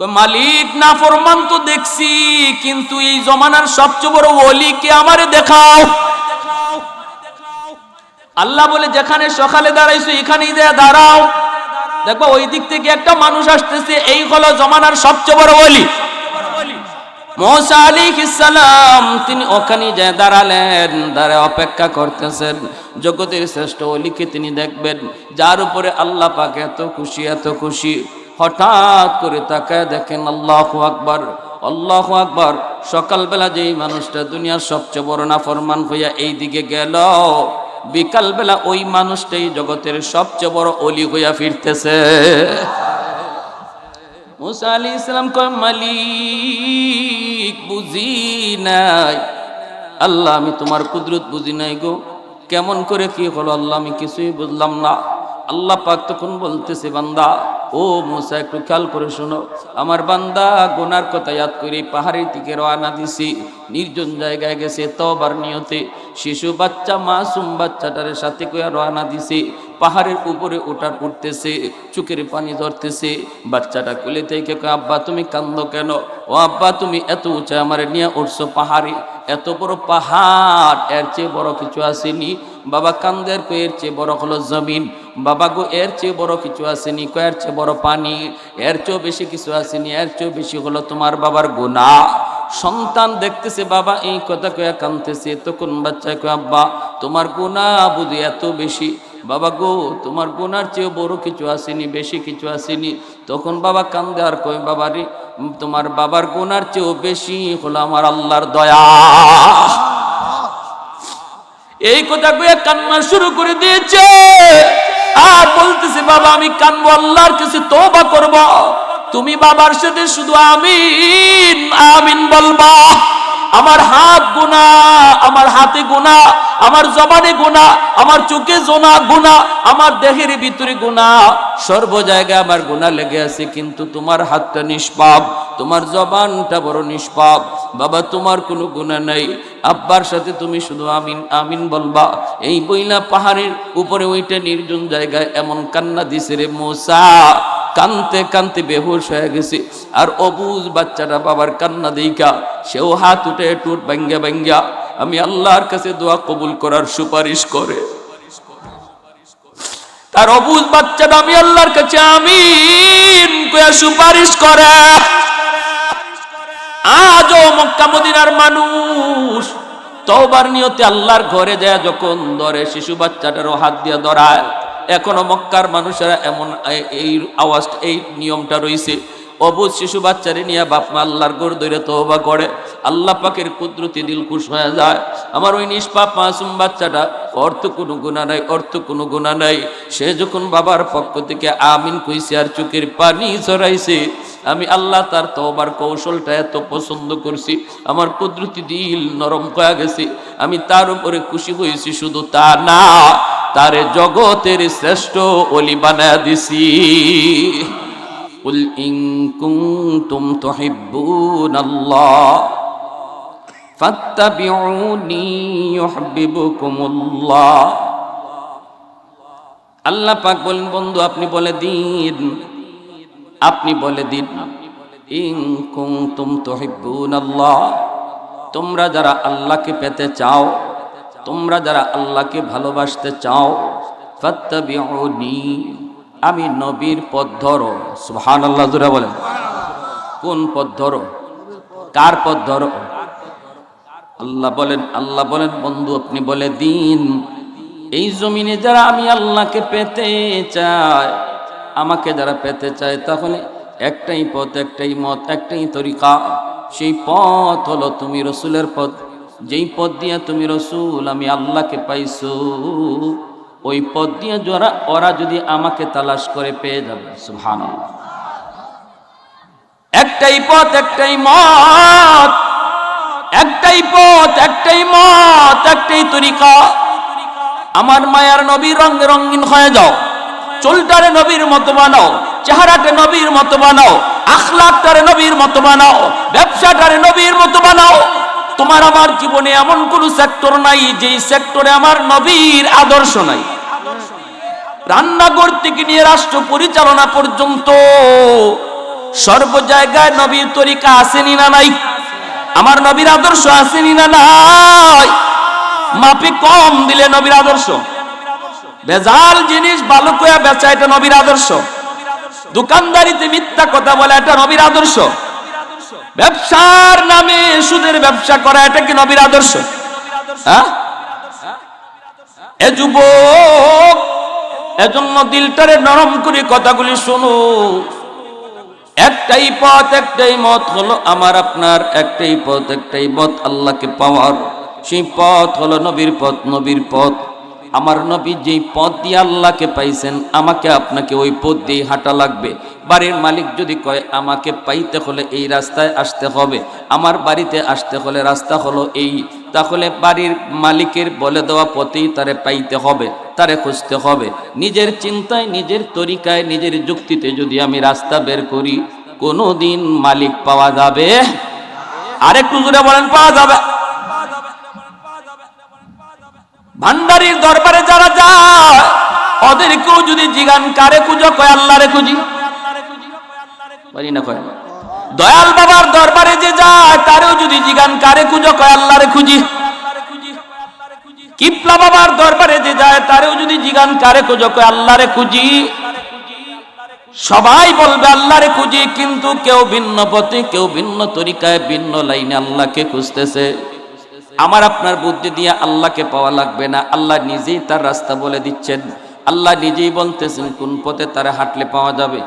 মালিক নাফরমান তো দেখছি, কিন্তু এই জমানার সবচেয়ে বড় ওলি কে আমারে দেখাও। আল্লাহ বলে যেখানে সকালে দাঁড়াইছো এখানেই দাঁড়াও, দেখো ওই দিক থেকে একটা মানুষ আসতেছে, এই হলো জমানার সবচেয়ে বড় ওলি। মুসা আলাইহিস সালাম তিনি ওখানে যায় দাঁড়ালেন, দাঁড়ায় অপেক্ষা করতেছেন জগতের শ্রেষ্ঠ ওলিকে তিনি দেখবেন, যার উপরে আল্লাহ পাক এত খুশি এত খুশি। হঠাৎ করে তাকায় দেখেন আল্লাহু আকবার, আল্লাহু আকবার। সকালবেলা যেই মানুষটা দুনিয়ার সবচেয়ে বড় নাফরমান হইয়া এই দিকে গেল, বিকালবেলা ওই মানুষটাই জগতের সবচেয়ে বড় ওলি হইয়া ফিরতেছে। মুসা আলাইহিস সালাম কয়, মালিক বুঝি নাই, আল্লাহ আমি তোমার কুদরত বুঝি নাই গো, কেমন করে কি হলো আল্লাহ আমি কিছুই বুঝলাম না। আল্লাহ পাক তখন বলতেছে, বান্দা ও মুসা একটু খেয়াল করে শোনো, আমার বান্দা গুনার কথা ইয়াদ করে পাহাড়ের দিকে রওনা দিছি, নির্জন জায়গায় গেছে তওবার নিয়তে, শিশু বাচ্চা মাসুম বাচ্চাটার সাথে কইয়া রওনা দিছে, পাহাড়ের উপরে উঠতেছে, চোখের পানি ধরতেছে, বাচ্চাটা কোলে থেকে কয়, আব্বা তুমি কান্দো কেন? ও আব্বা তুমি এত উঁচা আমারে নিয়ে উঠছো পাহাড়ে, এত বড় পাহাড়, এর চেয়ে বড় কিছু আসেনি। বাবা কান্দের কো এর চেয়ে বড় হলো জমিন, বাবা গো এর চেয়ে বড় কিছু আসেনি, কো এর চেয়ে বড় পানি, এর চেয়েও বেশি কিছু আসেনি, এর চেয়েও বেশি হলো তোমার বাবার গুনাহ। সন্তান দেখতেছে বাবা এই কথা কয়া কাঁদতেছে, তখন বাচ্চায় কয়, আব্বা তোমার গুনাহ বুঝি এত বেশি? বাবা গো তোমার গুনার চেয়েও বড় কিছু আসেনি, বেশি কিছু আসেনি। তখন বাবা কান্দে আর কয়, বাবা রে তোমার বাবার গুনার চেয়েও বেশি হলো আমার আল্লাহর দয়া। এই কথা কয়ে কান্না শুরু করে দিয়েছে, আর বলতেছে, বাবা আমি কানবো, আল্লাহর কাছে তওবা করব। তুমি বাবার সাথে শুধু আমিন আমিন বলবা। আমার হাত গুনাহ, আমার হাতে গুনাহ, আমার জবানে গুনাহ, আমার চোখে গুনাহ, আমার দেহের ভিতরে গুনাহ, সর্ব জায়গায় আমার গুনাহ লেগে আছে, কিন্তু তোমার হাতটা নিষ্পাপ, তোমার জবানটা বড় নিষ্পাপ। বাবা তোমার কোনো গুনাহ নাই, আব্বার সাথে তুমি শুধু আমিন আমিন বলবা। এই বইলা পাহাড়ের উপরে ওইটা নির্জন জায়গায় এমন কান্না দিছে রে মুসা, কানতে কানতে বেহুশ হয়ে গেছে। আর অবুঝ বাচ্চাটা বাবার কান্না দেইখা সেও হাত উঠে টুট ভাঙ্গা ভাঙ্গা আমি আল্লাহর কাছে দোয়া কবুল করার সুপারিশ করে। তার অবুঝ বাচ্চাটা আমি আল্লাহর কাছে আমিন কইয়া সুপারিশ করে। আজও মক্কা মদিনার মানুষ তওবার নিয়তে আল্লাহর ঘরে যায় যখন ধরে, শিশু বাচ্চাটারও হাত দিয়ে ধরায়। এখনো মক্কার মানুষেরা এমন এই আওয়াজ এই নিয়মটা রয়েছে, অবুঝ শিশু বাচ্চারে নিয়ে বাপ মা আল্লাহর ঘর ধরে তওবা করে, আল্লাহ পাকের কুদরতি দিল খুশ হয়ে যায়। আমার ওই নিষ্পাপ মাসুম বাচ্চাটা অর্থ কোনো গুনাহ নাই, অর্থ কোনো গুনাহ নাই, সে যখন বাবার পক্ষ থেকে আমিন কইছে আর চোখের পানি ঝরাইছে, আমি আল্লাহ তার তওবার কৌশলটা এত পছন্দ করছি, আমার কুদরতি দিল নরম হয়ে গেছে, আমি তার উপরে খুশি হয়েছি। শুধু তা না, তারে জগতের শ্রেষ্ঠ ওলি বানায়া দিছি। কুল ইন কুনতুম তুহিব্বুনাল্লাহ ফাত্তাবিউনি ইউহিব্বুকুমুল্লাহ। আল্লাহ পাক বলেন, বন্ধু আপনি বলে দিন, আপনি বলে দিন, ইন কুনতুম তুহিব্বুনাল্লাহ, তোমরা যারা আল্লাহকে পেতে চাও, তোমরা যারা আল্লাহকে ভালোবাসতে চাও, ফাত্তাবিউনি, আমি নবীর পথ ধরো। সুবহানাল্লাহ জোরে বলেন, কোন পথ ধরো? কার পথ ধরো? আল্লাহ বলেন, আল্লাহ বলেন বন্ধু আপনি বলে দিন, এই জমিনে যারা আমি আল্লাহকে পেতে চায়, আমাকে যারা পেতে চায়, তাহলে একটাই পথ, একটাই মত, একটাই তরিকা। সেই পথ হলো তুমি রসুলের পথ। যেই পথ দিয়ে তুমি রসুল আমি আল্লাহকে পাইছো, ওই পথ দিয়ে ওরা যদি আমাকে তালাশ করে পেয়ে যাবে। সুবহানাল্লাহ। একটাই পথ, একটাই মত, একটাই পথ, একটাই মত, একটাই তরিকা। আমার মায়ার নবীর রঙে রঙিন হয়ে যাও, চুলটারে নবীর মতো বানাও, চেহারাটা নবীর মতো বানাও, আখলাকটারে নবীর মতো বানাও, ব্যবসাটারে নবীর মতো বানাও। তোমার আমার জীবনে এমন কোন সেক্টর নাই যেই সেক্টরে আমার নবীর আদর্শ নাই। রান্নাঘর থেকে নিয়ে রাষ্ট্র পরিচালনা পর্যন্ত সর্ব জায়গায় নবীর তরিকা আসেনি না নাই? আমার নবীর আদর্শ আসেনি না নাই? মাপে কম দিলে নবীর আদর্শ, ভেজাল জিনিস ভালো করে বেচা এটা নবীর আদর্শ, দোকানদারিতে মিথ্যা কথা বলা এটা নবীর আদর্শ, ব্যবসার নামে সুদের ব্যবসা করা এটা কি নবীর আদর্শ? হ্যাঁ? এ যুবক, এজন্য দিলটারে নরম করে কথাগুলি শোনো। একটাই পথ, একটাই মত হলো আমার আপনার, একটাই পথ, একটাই মত আল্লাহকে পাওয়ার। সেই পথ হলো নবীর পথ। নবীর পথ, আমার নবী যেই পথ দিয়ে আল্লাহকে পাইছেন, আমাকে আপনাকে ওই পথ দিয়ে হাঁটা লাগবে। বাড়ির মালিক যদি কয় আমাকে পাইতে হলে এই রাস্তায় আসতে হবে, আমার বাড়িতে আসতে হলে রাস্তা হলো এই, তাহলে বাড়ির মালিকের বলে দেওয়া পথেই তারে পাইতে হবে, তারে খুঁজতে হবে। নিজের চিন্তায়, নিজের তরিকায়, নিজের যুক্তিতে যদি আমি রাস্তা বের করি, কোনোদিন মালিক পাওয়া যাবে? আরেকটু জোরে বলেন, পাওয়া যাবে? ভান্ডারির দরবারে যারা যায় ওদেরকেও যদি জিগান কারে খুঁজো, কয় আল্লাহরে খুঁজি। পারি না কয়? দয়াল বাবার দরবারে যে যায় তারেও যদি জিগান কারে খুঁজো, কয় আল্লাহরে খুঁজি। কিপলা বাবার দরবারে যে যায় তারেও যদি জিগান কারে খুঁজো, কয় আল্লাহরে খুঁজি। সবাই বলবে আল্লাহরে খুঁজি, কিন্তু কেউ ভিন্ন পথে, কেউ ভিন্ন তরিকায়, ভিন্ন লাইনে আল্লাহকে খুঁজতেছে। আমার আপনার বুদ্ধি দিয়ে আল্লাহকে পাওয়া লাগবে না, আল্লাহ নিজেই তার রাস্তা বলে দিচ্ছেন। আল্লাহ নিজেই বলতেছেন কোন পথে তারা হাঁটলে পাওয়া যাবে।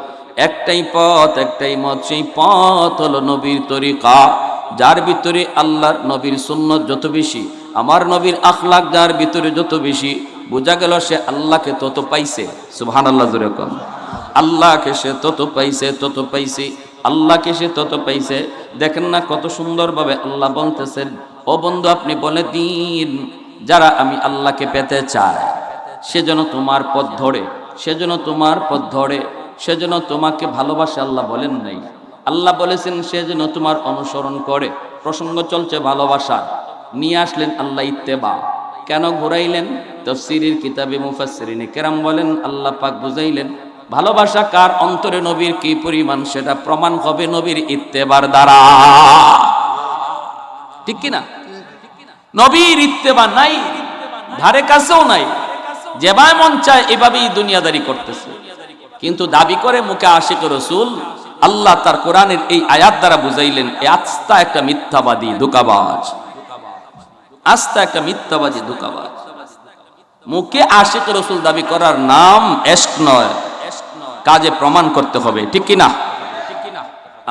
একটাই পথ, একটাই মত, সেই পথ হলো নবীর তরিকা। যার ভিতরে আল্লাহর নবীর সুন্নত যত বেশি, আমার নবীর আখলাক যার ভিতরে যত বেশি, বোঝা গেল সে আল্লাহকে তত পাইছে। সুবহানাল্লাহ জোরে কোন। আল্লাহকে সে তত পাইছে, তত পাইছে, আল্লাহকে সে তত পাইছে। দেখেন না কত সুন্দরভাবে আল্লাহ বলতেছেন, ও বন্ধু আপনি বলে দিন, যারা আমি আল্লাহকে পেতে চায় সেজন্য তোমার পথ ধরে, সেজন্য তোমার পথ ধরে, সেজন্য তোমাকে ভালোবাসে। আল্লাহ বলেন নাই, আল্লাহ বলেছেন সেজন্য তোমার অনুসরণ করে। প্রসঙ্গ চলছে ভালোবাসা, নিয়ে আসলেন আল্লাহ ইত্তেবা। কেন ঘুরাইলেন? তাফসীরের কিতাবে মুফাসসিরিনে কেরাম বলেন, আল্লাহ পাক বুঝাইলেন ভালোবাসা কার অন্তরে নবীর কি পরিমাণ সেটা প্রমাণ হবে নবীর ইত্তেবার দ্বারা। ঠিক কিনা? নবীর ইত্তেবা নাই, ধারে কাছেও নাই, যেভাবে মন চায় এভাবেই দুনিয়াদারি করতেছে, কিন্তু দাবি করে মুখে আশিক রাসূল। আল্লাহ তার কোরআনের এই আয়াত দ্বারা বুঝাইলেন এই আস্তা একটা মিথ্যাবাদী, ধোঁকাবাজ, আস্তা একটা মিথ্যাবাদী, ধোঁকাবাজ। মুখে আশিক রাসূল দাবি করার নাম ইশক নয়, কাজে প্রমাণ করতে হবে। ঠিক কিনা?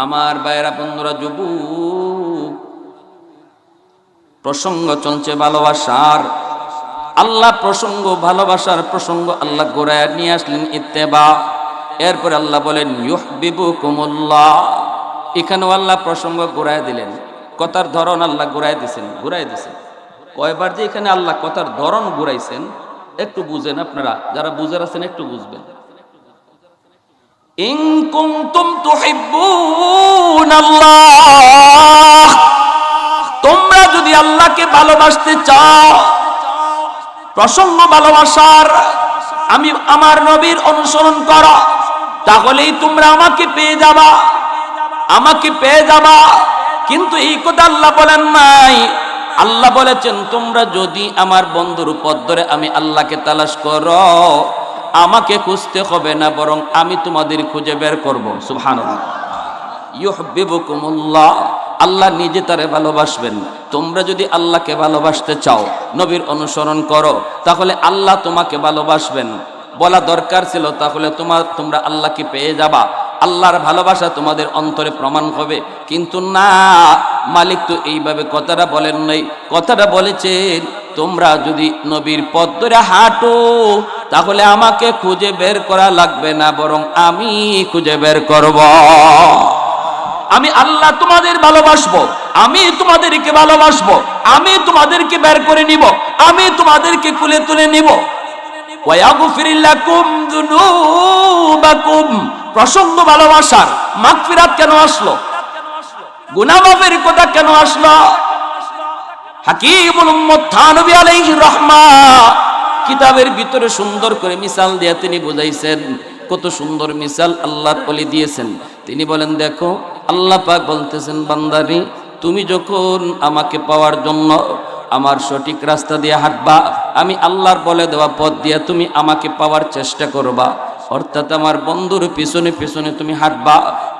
আমার ভাইয়েরা, বন্ধুরা, যুবক, প্রসঙ্গ চলছে ভালোবাসার। আল্লাহ প্রসঙ্গ, ভালোবাসার প্রসঙ্গ আল্লাহ গোড়ায় নিয়ে আসলেন ইত্তেবা। এরপর আল্লাহ বলেন ইউহিব্বুকুমুল্লাহ। এখানেও আল্লাহ প্রসঙ্গ গোড়ায় দিলেন, কথার ধরন আল্লাহ গোড়ায় দিয়েছেন, ঘুরাই দিয়েছেন। কয়বার যে এখানে আল্লাহ কথার ধরন ঘুরাইছেন একটু বুঝেন আপনারা, যারা বুঝার আছেন একটু বুঝবেন। ইন কুনতুম তুহিব্বুনাল্লাহ, তোমরা যদি আল্লাহকে ভালোবাসতে চাও, প্রসঙ্গ ভালোবাসার, আমি আমার নবীর অনুসরণ করো, তাহলেই তোমরা আমাকে পেয়ে যাবা, আমাকে পেয়ে যাবা। কিন্তু এই কথা আল্লাহ বলেন নাই। আল্লাহ বলেছেন তোমরা যদি আমার বন্ধুর পথ ধরে আমি আল্লাহকে তালাশ করো, আমাকে খুঁজতে হবে না, বরং আমি তোমাদের খুঁজে বের করব। সুবহানাল্লাহ। ইউহিব্বুকুমুল্লাহ, আল্লাহ নিজে তারে ভালোবাসবেন। তোমরা যদি আল্লাহকে ভালোবাসতে চাও, নবীর অনুসরণ করো, তাহলে আল্লাহ তোমাকে ভালোবাসবেন। বলা দরকার ছিল তাহলে তোমরা আল্লাহকে পেয়ে যাবা, আল্লাহর ভালোবাসা তোমাদের অন্তরে প্রমাণ হবে। কিন্তু না, মালিক তো এইভাবে কথাটা বলেন নাই, কথাটা বলেছেন তোমরা যদি নবীর পথ ধরে হাঁটো, তাহলে আমাকে খুঁজে বের করা লাগবে না, বরং আমি খুঁজে বের করব। আমি আল্লাহ তোমাদের ভালোবাসবো, আমি তোমাদেরকে ভালোবাসবো, আমি তোমাদেরকে বের করে নিব, আমি তোমাদেরকে কুলে তুলে নিব। ওয়াগফির লাকুম যুনুবাকুম, প্রসঙ্গ ভালোবাসার। মাগফিরাত কেন আসলো? গুনাহ মাফের কথা কেন আসলো? হাকিমুল উম্মত থানবী আলাইহির রাহমা কিতাবের ভিতরে সুন্দর করে মিসাল দিয়ে তিনি বুঝাইছেন, কত সুন্দর মিসাল আল্লাহর ওলি দিয়েছেন। তিনি বলেন, দেখো আল্লাহ পাক বলতেছেন, বান্দারি তুমি যখন আমাকে পাওয়ার জন্য আমার সঠিক রাস্তা দিয়ে হাঁটবা, আমি আল্লাহর বলে দেওয়া পথ দিয়ে তুমি আমাকে পাওয়ার চেষ্টা করবা, অর্থাৎ আমার বন্ধুর পিছনে পিছনে তুমি হাঁটবা,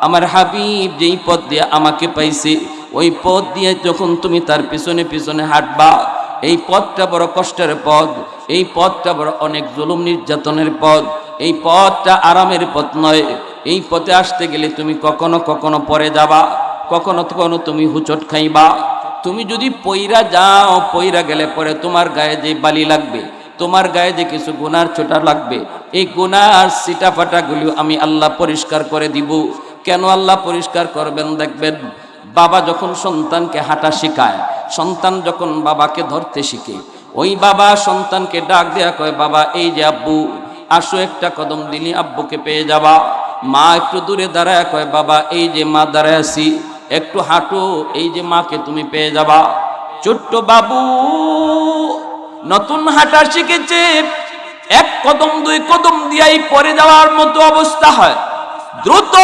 আমার হাবিব যেই পথ দিয়ে আমাকে পাইছে ওই পথ দিয়ে যখন তুমি তার পিছনে পিছনে হাঁটবা, এই পথটা বড় কষ্টের পথ, এই পথটা বড় অনেক জুলুম নির্যাতনের পথ, এই পথটা আরামের পথ নয়। এই পথে আসতে গেলে তুমি কখনো কখনো পড়ে যাবা, কখনো কখনো তুমি হুচট খাইবা। তুমি যদি পইরা যাও, পইরা গেলে পরে তোমার গায়ে যে বালি লাগবে, তোমার গায়ে যে কিছু গুনার ছোটা লাগবে, এই গুনার সিটা ফাটাগুলো আমি আল্লাহ পরিষ্কার করে দিব। কেন আল্লাহ পরিষ্কার করবেন? দেখবেন, বাবা যখন সন্তানকে হাঁটা শেখায়, সন্তান যখন বাবাকে ধরতে শিখে, ওই বাবা সন্তানকে ডাক দেয়া কয়, বাবা এই যে আব্বু, আসো একটা কদম দিলি আব্বুকে পেয়ে যাবা। মা একটু দূরে দাঁড়ায় কয়, বাবা এই যে মা দাঁড়ায় আছি, একটু হাঁটো, এই যে মাকে তুমি পেয়ে যাবা। ছোট্ট বাবু নতুন হাঁটা শিখেছে, এক কদম দুই কদম দিয়াই পরে যাওয়ার মতো অবস্থা হয়। দ্রুত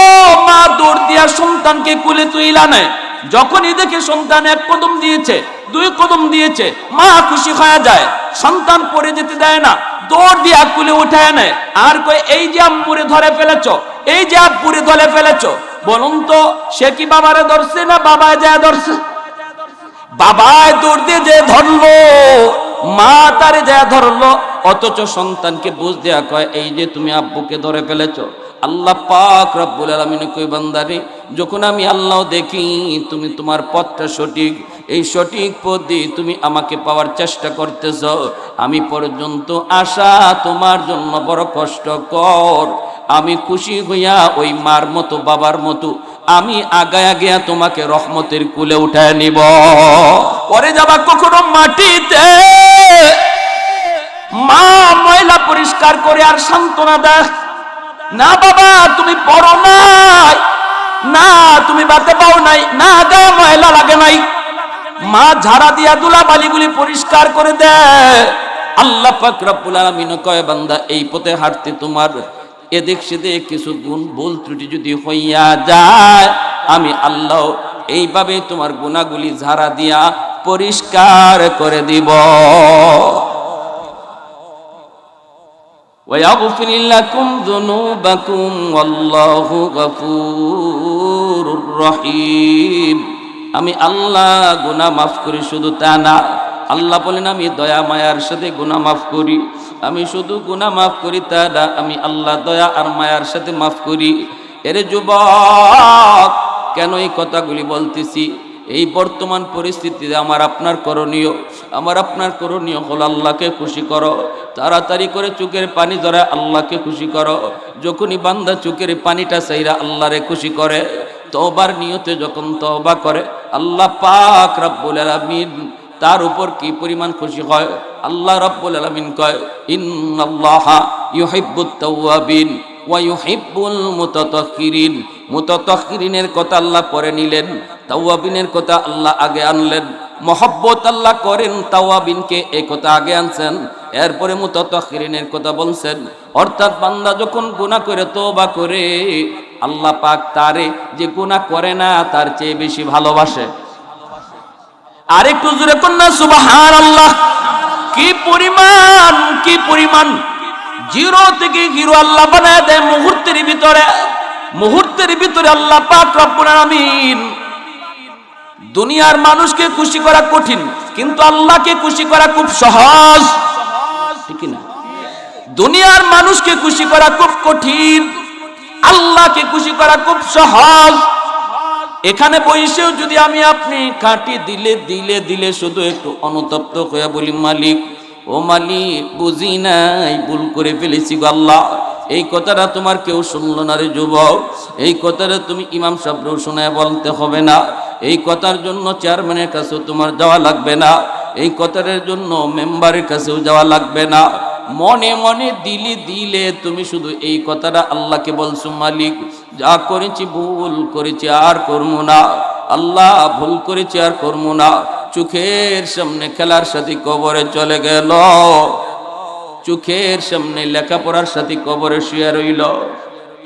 মা দৌড় দিয়া সন্তানকে কুলে তুইলা নেয়। যখনই দেখে সন্তান এক কদম দিয়েছে, দুই কদম দিয়েছে, মা খুশি হয়ে যায়, সন্তান পড়ে যেতে দেয় না, দৌড় দিয়া কুলে উঠায় নেয়। আর কই, এই যে আম্মুরে ধরে ফেলেছ, এই যে আব্বুরে ধরে ফেলেছ। বলুন তো, সে কি বাবারে ধরছে না বাবায় যায় ধরছে? বাবায় দৌড় দিয়ে যে ধরলো, মা তারে যায় ধরলো, অথচ সন্তানকে বুঝ দেয়া কয়, এই যে তুমি আব্বুকে ধরে ফেলেছো। আল্লাহ পাক রব্বুল আলামিন কই, বান্দারে যখন আমি আল্লাহ দেখি তুমি তোমার পথটা সঠিক, এই সঠিক পথ দিয়ে তুমি আমাকে পাওয়ার চেষ্টা করতেছ, আমি পর্যন্ত আসা তোমার জন্য বড় কষ্টকর। আমি খুশি হইয়া ওই মার মতো বাবার মতো আমি আগায়া গিয়া তোমাকে রহমতের কুলে উঠায় নিব। পরে যাবা কখনো মাটিতে, মা ময়লা পরিষ্কার করে আর সান্ত্বনা দেয়, না বাবা তুমি পড়ো নাই, না তুমি বাতে পাও নাই, না গা ময়লা লাগে নাই। মা ঝাড়া দিয়া দুলা বালিগুলি পরিষ্কার করে দেয়। আল্লাহ পাক রব্বুল আলামিন কয়, বান্দা এই পথে হাঁটতে তোমার এদিক সেদিক কিছু গুণ ভুল ত্রুটি যদি হইয়া যায়, আমি আল্লাহ এইভাবে তোমার গুনাহগুলি ঝাড়া দিয়া পরিষ্কার করে দিব। ويغفر لكم ذنوبكم والله غفور رحيم। আমি আল্লাহ গুনাহ মাফ করি, শুধু তা না, আল্লাহ বলেন আমি দয়া মায়ার সাথে গুনাহ মাফ করি। আমি শুধু গুনাহ মাফ করি তা না, আমি আল্লাহ দয়া আর মায়ার সাথে মাফ করি। এরে যুবক, কেন এই কথাগুলি বলতেছি? এই বর্তমান পরিস্থিতিতে আমার আপনার করণীয় হলো আল্লাহকে খুশি করো। তাড়াতাড়ি করে চোখের পানি ধরে আল্লাহকে খুশি করো। যখনই বান্দা চোখের পানিটা চাইরা আল্লাহরে খুশি করে, তওবার নিয়তে যখন তওবা করে, আল্লাহ পাক রব্বুল আলামিন তার উপর কি পরিমাণ খুশি হয়। আল্লাহ রব্বুল আলামিন কয়, ইন্নাল্লাহা ইউহিব্বুত তাওয়াবিন ওয়া ইউহিব্বুল মুতাতাহহিরিন। মুতাতাহহিরিনের কথা আল্লাহ পরে নিলেন, তাওয়াবিনের কথা আল্লাহ আগে আনলেন। মহব্বত আল্লাহ করেন তাওয়াবিনকে, এই কথা আগে আনছেন, এরপরে মুতাতাহহিরিনের কথা বলছেন। অর্থাৎ বান্দা যখন গুনাহ করে তওবা করে, আল্লাহ পাক তারে যে গুনাহ করে না তার চেয়ে বেশি ভালোবাসে। আরেকটু জোরে কন্যা সুবহানাল্লাহ। কি পরিমাণ, কি পরিমাণ! জিরো থেকে হিরো আল্লাহ বানায় দেয় মুহূর্তের ভিতরে আল্লাহ পাক রব্বুল আলামিন। দুনিয়ার মানুষকে খুশি করা কঠিন, কিন্তু আল্লাহকে খুশি করা খুব সহজ, ঠিক না? দুনিয়ার মানুষকে খুশি করা খুব কঠিন, আল্লাহকে খুশি করা খুব সহজ। এখানে বসেও যদি আমি আপনি কাটি দিলে শুধু একটু অনুতপ্ত হয়ে বলি, মালিক ও মালিক, বুঝি নাই, ভুল করে ফেলেছি গো আল্লাহ। এই কথাটা তোমার কেউ শুনলো না রে যুবক, এই কথাটা তুমি ইমাম সাহেবও শোনায় বলতে হবে না, এই কথার জন্য চেয়ারম্যানের কাছেও তোমার যাওয়া লাগবে না, এই কথাটার জন্য মেম্বারের কাছেও যাওয়া লাগবে না। মনে মনে দিলে তুমি শুধু এই কথাটা আল্লাহকে বলছো, মালিক যা করেছি ভুল করেছি আর করবো না, আল্লাহ ভুল করেছি আর করবো না। চোখের সামনে খেলার সাথে কবরে চলে গেল, চোখের সামনে লেখাপড়ার সাথে কবরে শুয়ে রইল,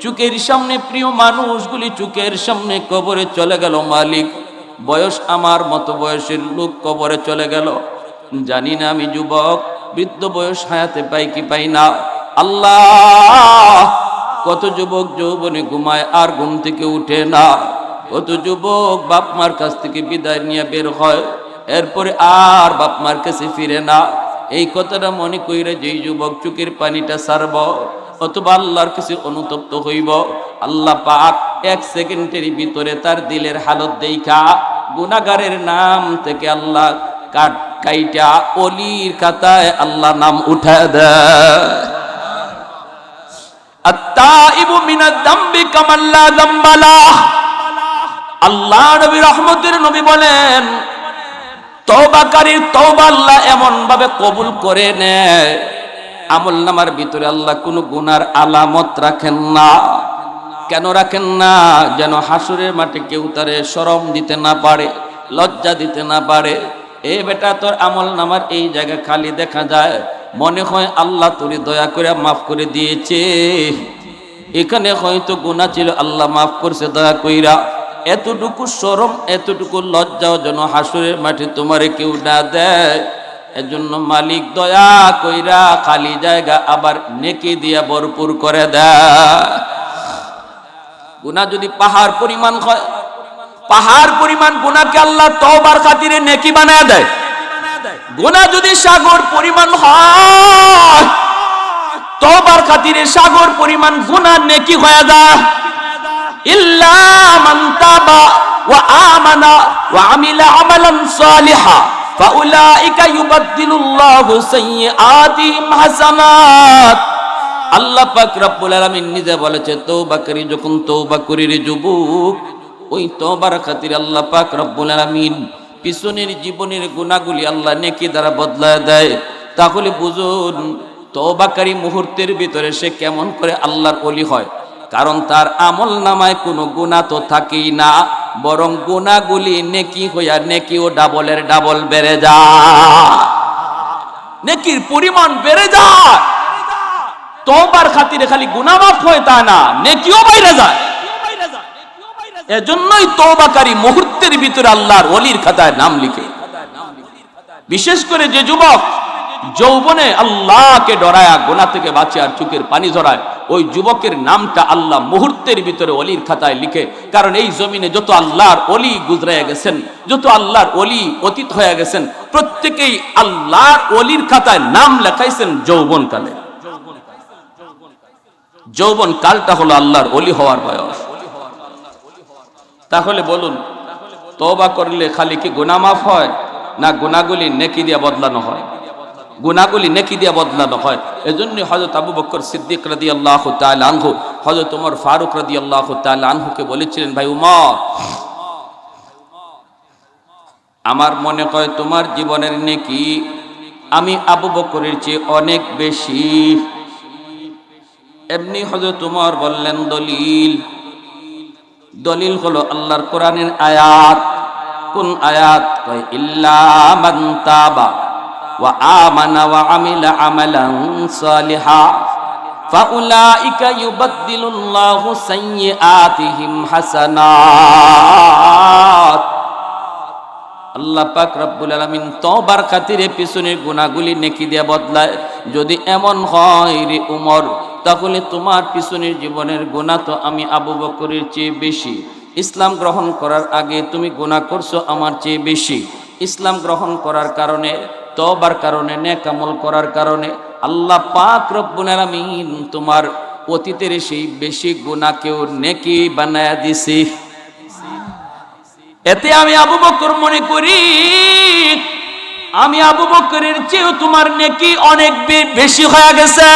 চোখের সামনে প্রিয় মানুষগুলি চোখের সামনে কবরে চলে গেল। মালিক, বয়স আমার মতো বয়সের লোক কবরে চলে গেল। জানি না আমি যুবক বৃদ্ধ বয়স হায়াতে পাই কি পাই না। আল্লাহ, কত যুবক যৌবনে ঘুমায় আর ঘুম থেকে উঠে না, কত যুবক বাপ মার কাছ থেকে বিদায় নিয়ে বের হয়, এরপরে আর বাপ মার কাছে ফিরে না। এই কথাটা মনে কইরে যেই যুবক চোখের পানিটা ছাড়ব অথবা আল্লাহর কাছে অনুতপ্ত হইব, আল্লাহ পাক 1 সেকেন্ডের ভিতরে তার দিলের হালত দেইখা গুনাহগারের নাম থেকে আল্লাহ কাইটা ওলির খাতায় আল্লাহ নাম উঠা দেয়। আত্তাইবু মিনাদ যামবি কামান লা যামবা লাহ। আল্লাহ নবী রহমতের নবী বলেন, তওবাকারীর তওবা আল্লাহ এমন ভাবে কবুল করে নেয়, আমলনামার ভিতরে আল্লাহ কোনো গুনার আলামত রাখেন না। কেন রাখেন না? যেন হাসরের মাঠে কেউ তারে শরম দিতে না পারে, লজ্জা দিতে না পারে। এ বেটা, তোর আমলনামার এই জায়গা খালি দেখা যায়, মনে হয় আল্লাহ তোরে দয়া করে মাফ করে দিয়েছে, এখানে হয়তো গুনাহ ছিল আল্লাহ মাফ করছে দয়া কইরা। এতটুকু শরম, এতটুকু লজ্জাও যেন হাসরের মাঠে তোমারে কেউ না দেয়। এজন্য মালিক দয়া কইরা খালি জায়গা আবার নেকি দিয়া ভরপুর করে দেয়। গুনাহ যদি পাহাড় পরিমাণ হয়, পাহাড় পরিমাণ গুনাহকে আল্লাহ তওবার খাতিরে নেকি বানায় দেয়। গুনাহ যদি সাগর পরিমাণ হয়, তওবার খাতিরে সাগর পরিমাণ গুনাহ নেকি হয়ে যায়। ইল্লা মান তাবা ওয়া আমানা ওয়া আমিলা আমালান সালিহা ফাউলাইকা ইউবাদদিলুল্লাহু সাইয়্যাতিহিম হাসানাত। আল্লাহ পাক রব্বুল আলামিন নিজে বলেছে, তওবাকারী যখন তওবা করে রে যুবক, ওই তওবার খাতিরে আল্লাহ পাক রব্বুল আলামিন পিছনের জীবনের গুনাহগুলি আল্লাহ নেকি দ্বারা বদলায় দেয়। তাহলে বুঝুন তওবাকারী মুহূর্তের ভিতরে সে কেমন করে আল্লাহর ওলি হয়। কারণ তার আমল নামায় কোনো গুনাহ তো থাকেই না, বরং গুনাহগুলি নেকি হইয়া নেকিও ডাবলের ডাবল বেড়ে যায়, নেকির পরিমাণ বেড়ে যায়। তওবার খাতিরে খালি গুনাহ মাফ হয় তা না, নেকিও বাইরে যায়। এজন্যই তওবাকারী মুহূর্তের ভিতরে আল্লাহর ওলির খাতায় নাম লিখে। বিশেষ করে যে যুবক যৌবনে আল্লাহকে ডরায়া গুনাহ থেকে বাঁচে আর চোখের পানি ঝরায়, ওই যুবকের নামটা আল্লাহ মুহূর্তের ভিতরে ওলির খাতায় লিখে। কারণ এই জমিনে যত আল্লাহর ওলি গুজরায়া গেছেন, যত আল্লাহর ওলি অতীত হয়ে গেছেন, প্রত্যেকেই আল্লাহর ওলির খাতায় নাম লেখাইছেন যৌবন কালে। যৌবন কালটা হলো আল্লাহর ওলি হওয়ার বয়স। তাহলে বলুন, তওবা করলে খালি কি গুনাহ মাফ হয়, না গুনাহগুলি নেকি দিয়ে বদলানো হয়? গুনাহগুলি নেকি দিয়ে বদলানো হয়। এজন্য হযরত আবু বকর সিদ্দিক রাদিয়াল্লাহু তাআলা আনহু হযরত ওমর ফারুক রাদিয়াল্লাহু তাআলা আনহুকে বলেছিলেন, ভাই উমর, আমার মনে হয় তোমার জীবনের নেকি আমি আবু বকরের চেয়ে অনেক বেশি। এমনি হযরত ওমর বললেন, দলিল? দলিল হলো আল্লাহর কোরআনের আয়াত। কোন আয়াত? কয় ইল্লা মান তাবা ওয়া আমানা ওয়া আমিলা আমালান সালিহা ফাউলাইকা ইউবাদদিলুল্লাহু সাইয়্যাতিহিম হাসানাত। আল্লাহ পাক রব্বুল আলামিন তওবার খাতিরে পিছনের গুনাহগুলি নেকি দিয়ে বদলায়। যদি এমন হয় রে উমর, তাহলে তোমার পিছনের জীবনের গুনাহ তো আমি আবু বকরের চেয়ে বেশি। ইসলাম গ্রহণ করার আগে তুমি গুনাহ করছো আমার চেয়ে বেশি। ইসলাম গ্রহণ করার কারণে, তওবার কারণে, নেক আমল করার কারণে আল্লাহ পাক রব্বুল আলামিন তোমার অতীতের সেই বেশি গুনাহকেও নেকি বানায়া দিছে। এতে আমি আবু বকর মনে করি, আমি আবু বকরের চেয়েও তোমার নেকি অনেক বেশি হয়ে গেছে।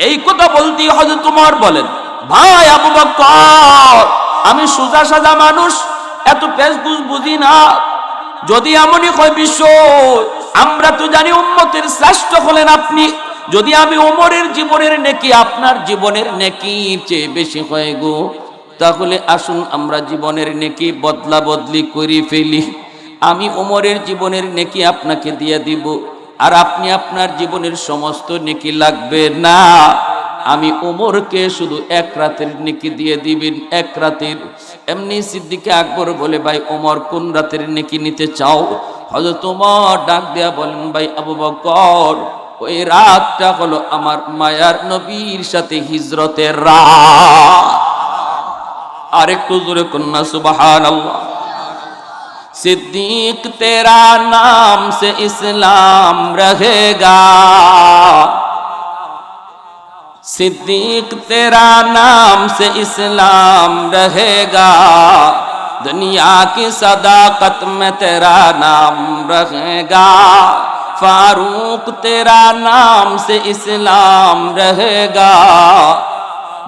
এই কথা বলতেই হযরত ওমর বলেন, ভাই আবু বকর, আমি সোজা সাদা মানুষ, এত পেশগুজ বুঝি না। যদি এমনই হয় বিষয়, আমরা তো জানি উম্মতের শ্রেষ্ঠ হলেন আপনি। যদি আমি ওমরের জীবনের নেকি আপনার জীবনের নেকির চেয়ে বেশি হয় গো, তাহলে আসুন আমরা জীবনের নেকি বদলা বদলি করে ফেলি। আমি ওমরের জীবনের নেকি আপনাকে দিয়ে দিব, আর আপনি আপনার জীবনের সমস্ত নেকি লাগবে না, আমি ওমরকে শুধু এক রাতের নেকি দিয়ে দিবেন, এক রাতের। এমনি সিদ্দিক আকবর বলে, ভাই ওমর কোন রাতের নেকি নিতে চাও? হযরত ওমর ডাক দেয়া বলেন, ভাই আবু বকর, ওই রাতটা হলো আমার মায়ার নবীর সাথে হিজরতের রাত। আর একটু জোরে কন্যা সুবহানাল্লাহ। सिद्दीक तेरा नाम से इस्लाम रहेगा, सिद्दीक तेरा नाम से इस्लाम रहेगा, दुनिया की सदाकत में तेरा नाम रहेगा, फारूक तेरा नाम से इस्लाम रहेगा,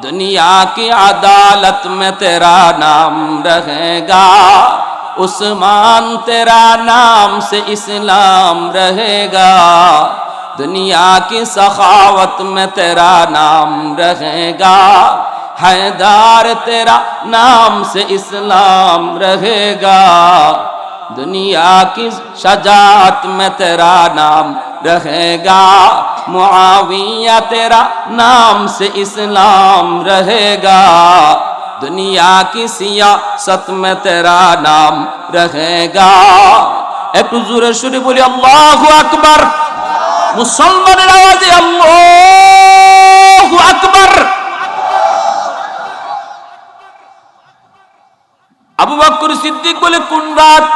दुनिया की अदालत में तेरा नाम रहेगा, उस्मान तेरा नाम से इस्लाम रहेगा, दुनिया की सखावत में तेरा नाम रहेगा, हैदर तेरा नाम से इस्लाम रहेगा, दुनिया की शजाअत में तेरा नाम रहेगा, मुआविया तेरा नाम से इस्लाम रहेगा, दुनिया की सियासत में तेरा नाम रहेगा। একটু জোরে সুরে বলি আল্লাহু আকবার। মুসলমানের আওয়াজে আল্লাহু আকবার। আবু বকর সিদ্দিক বলে, কোন রাত?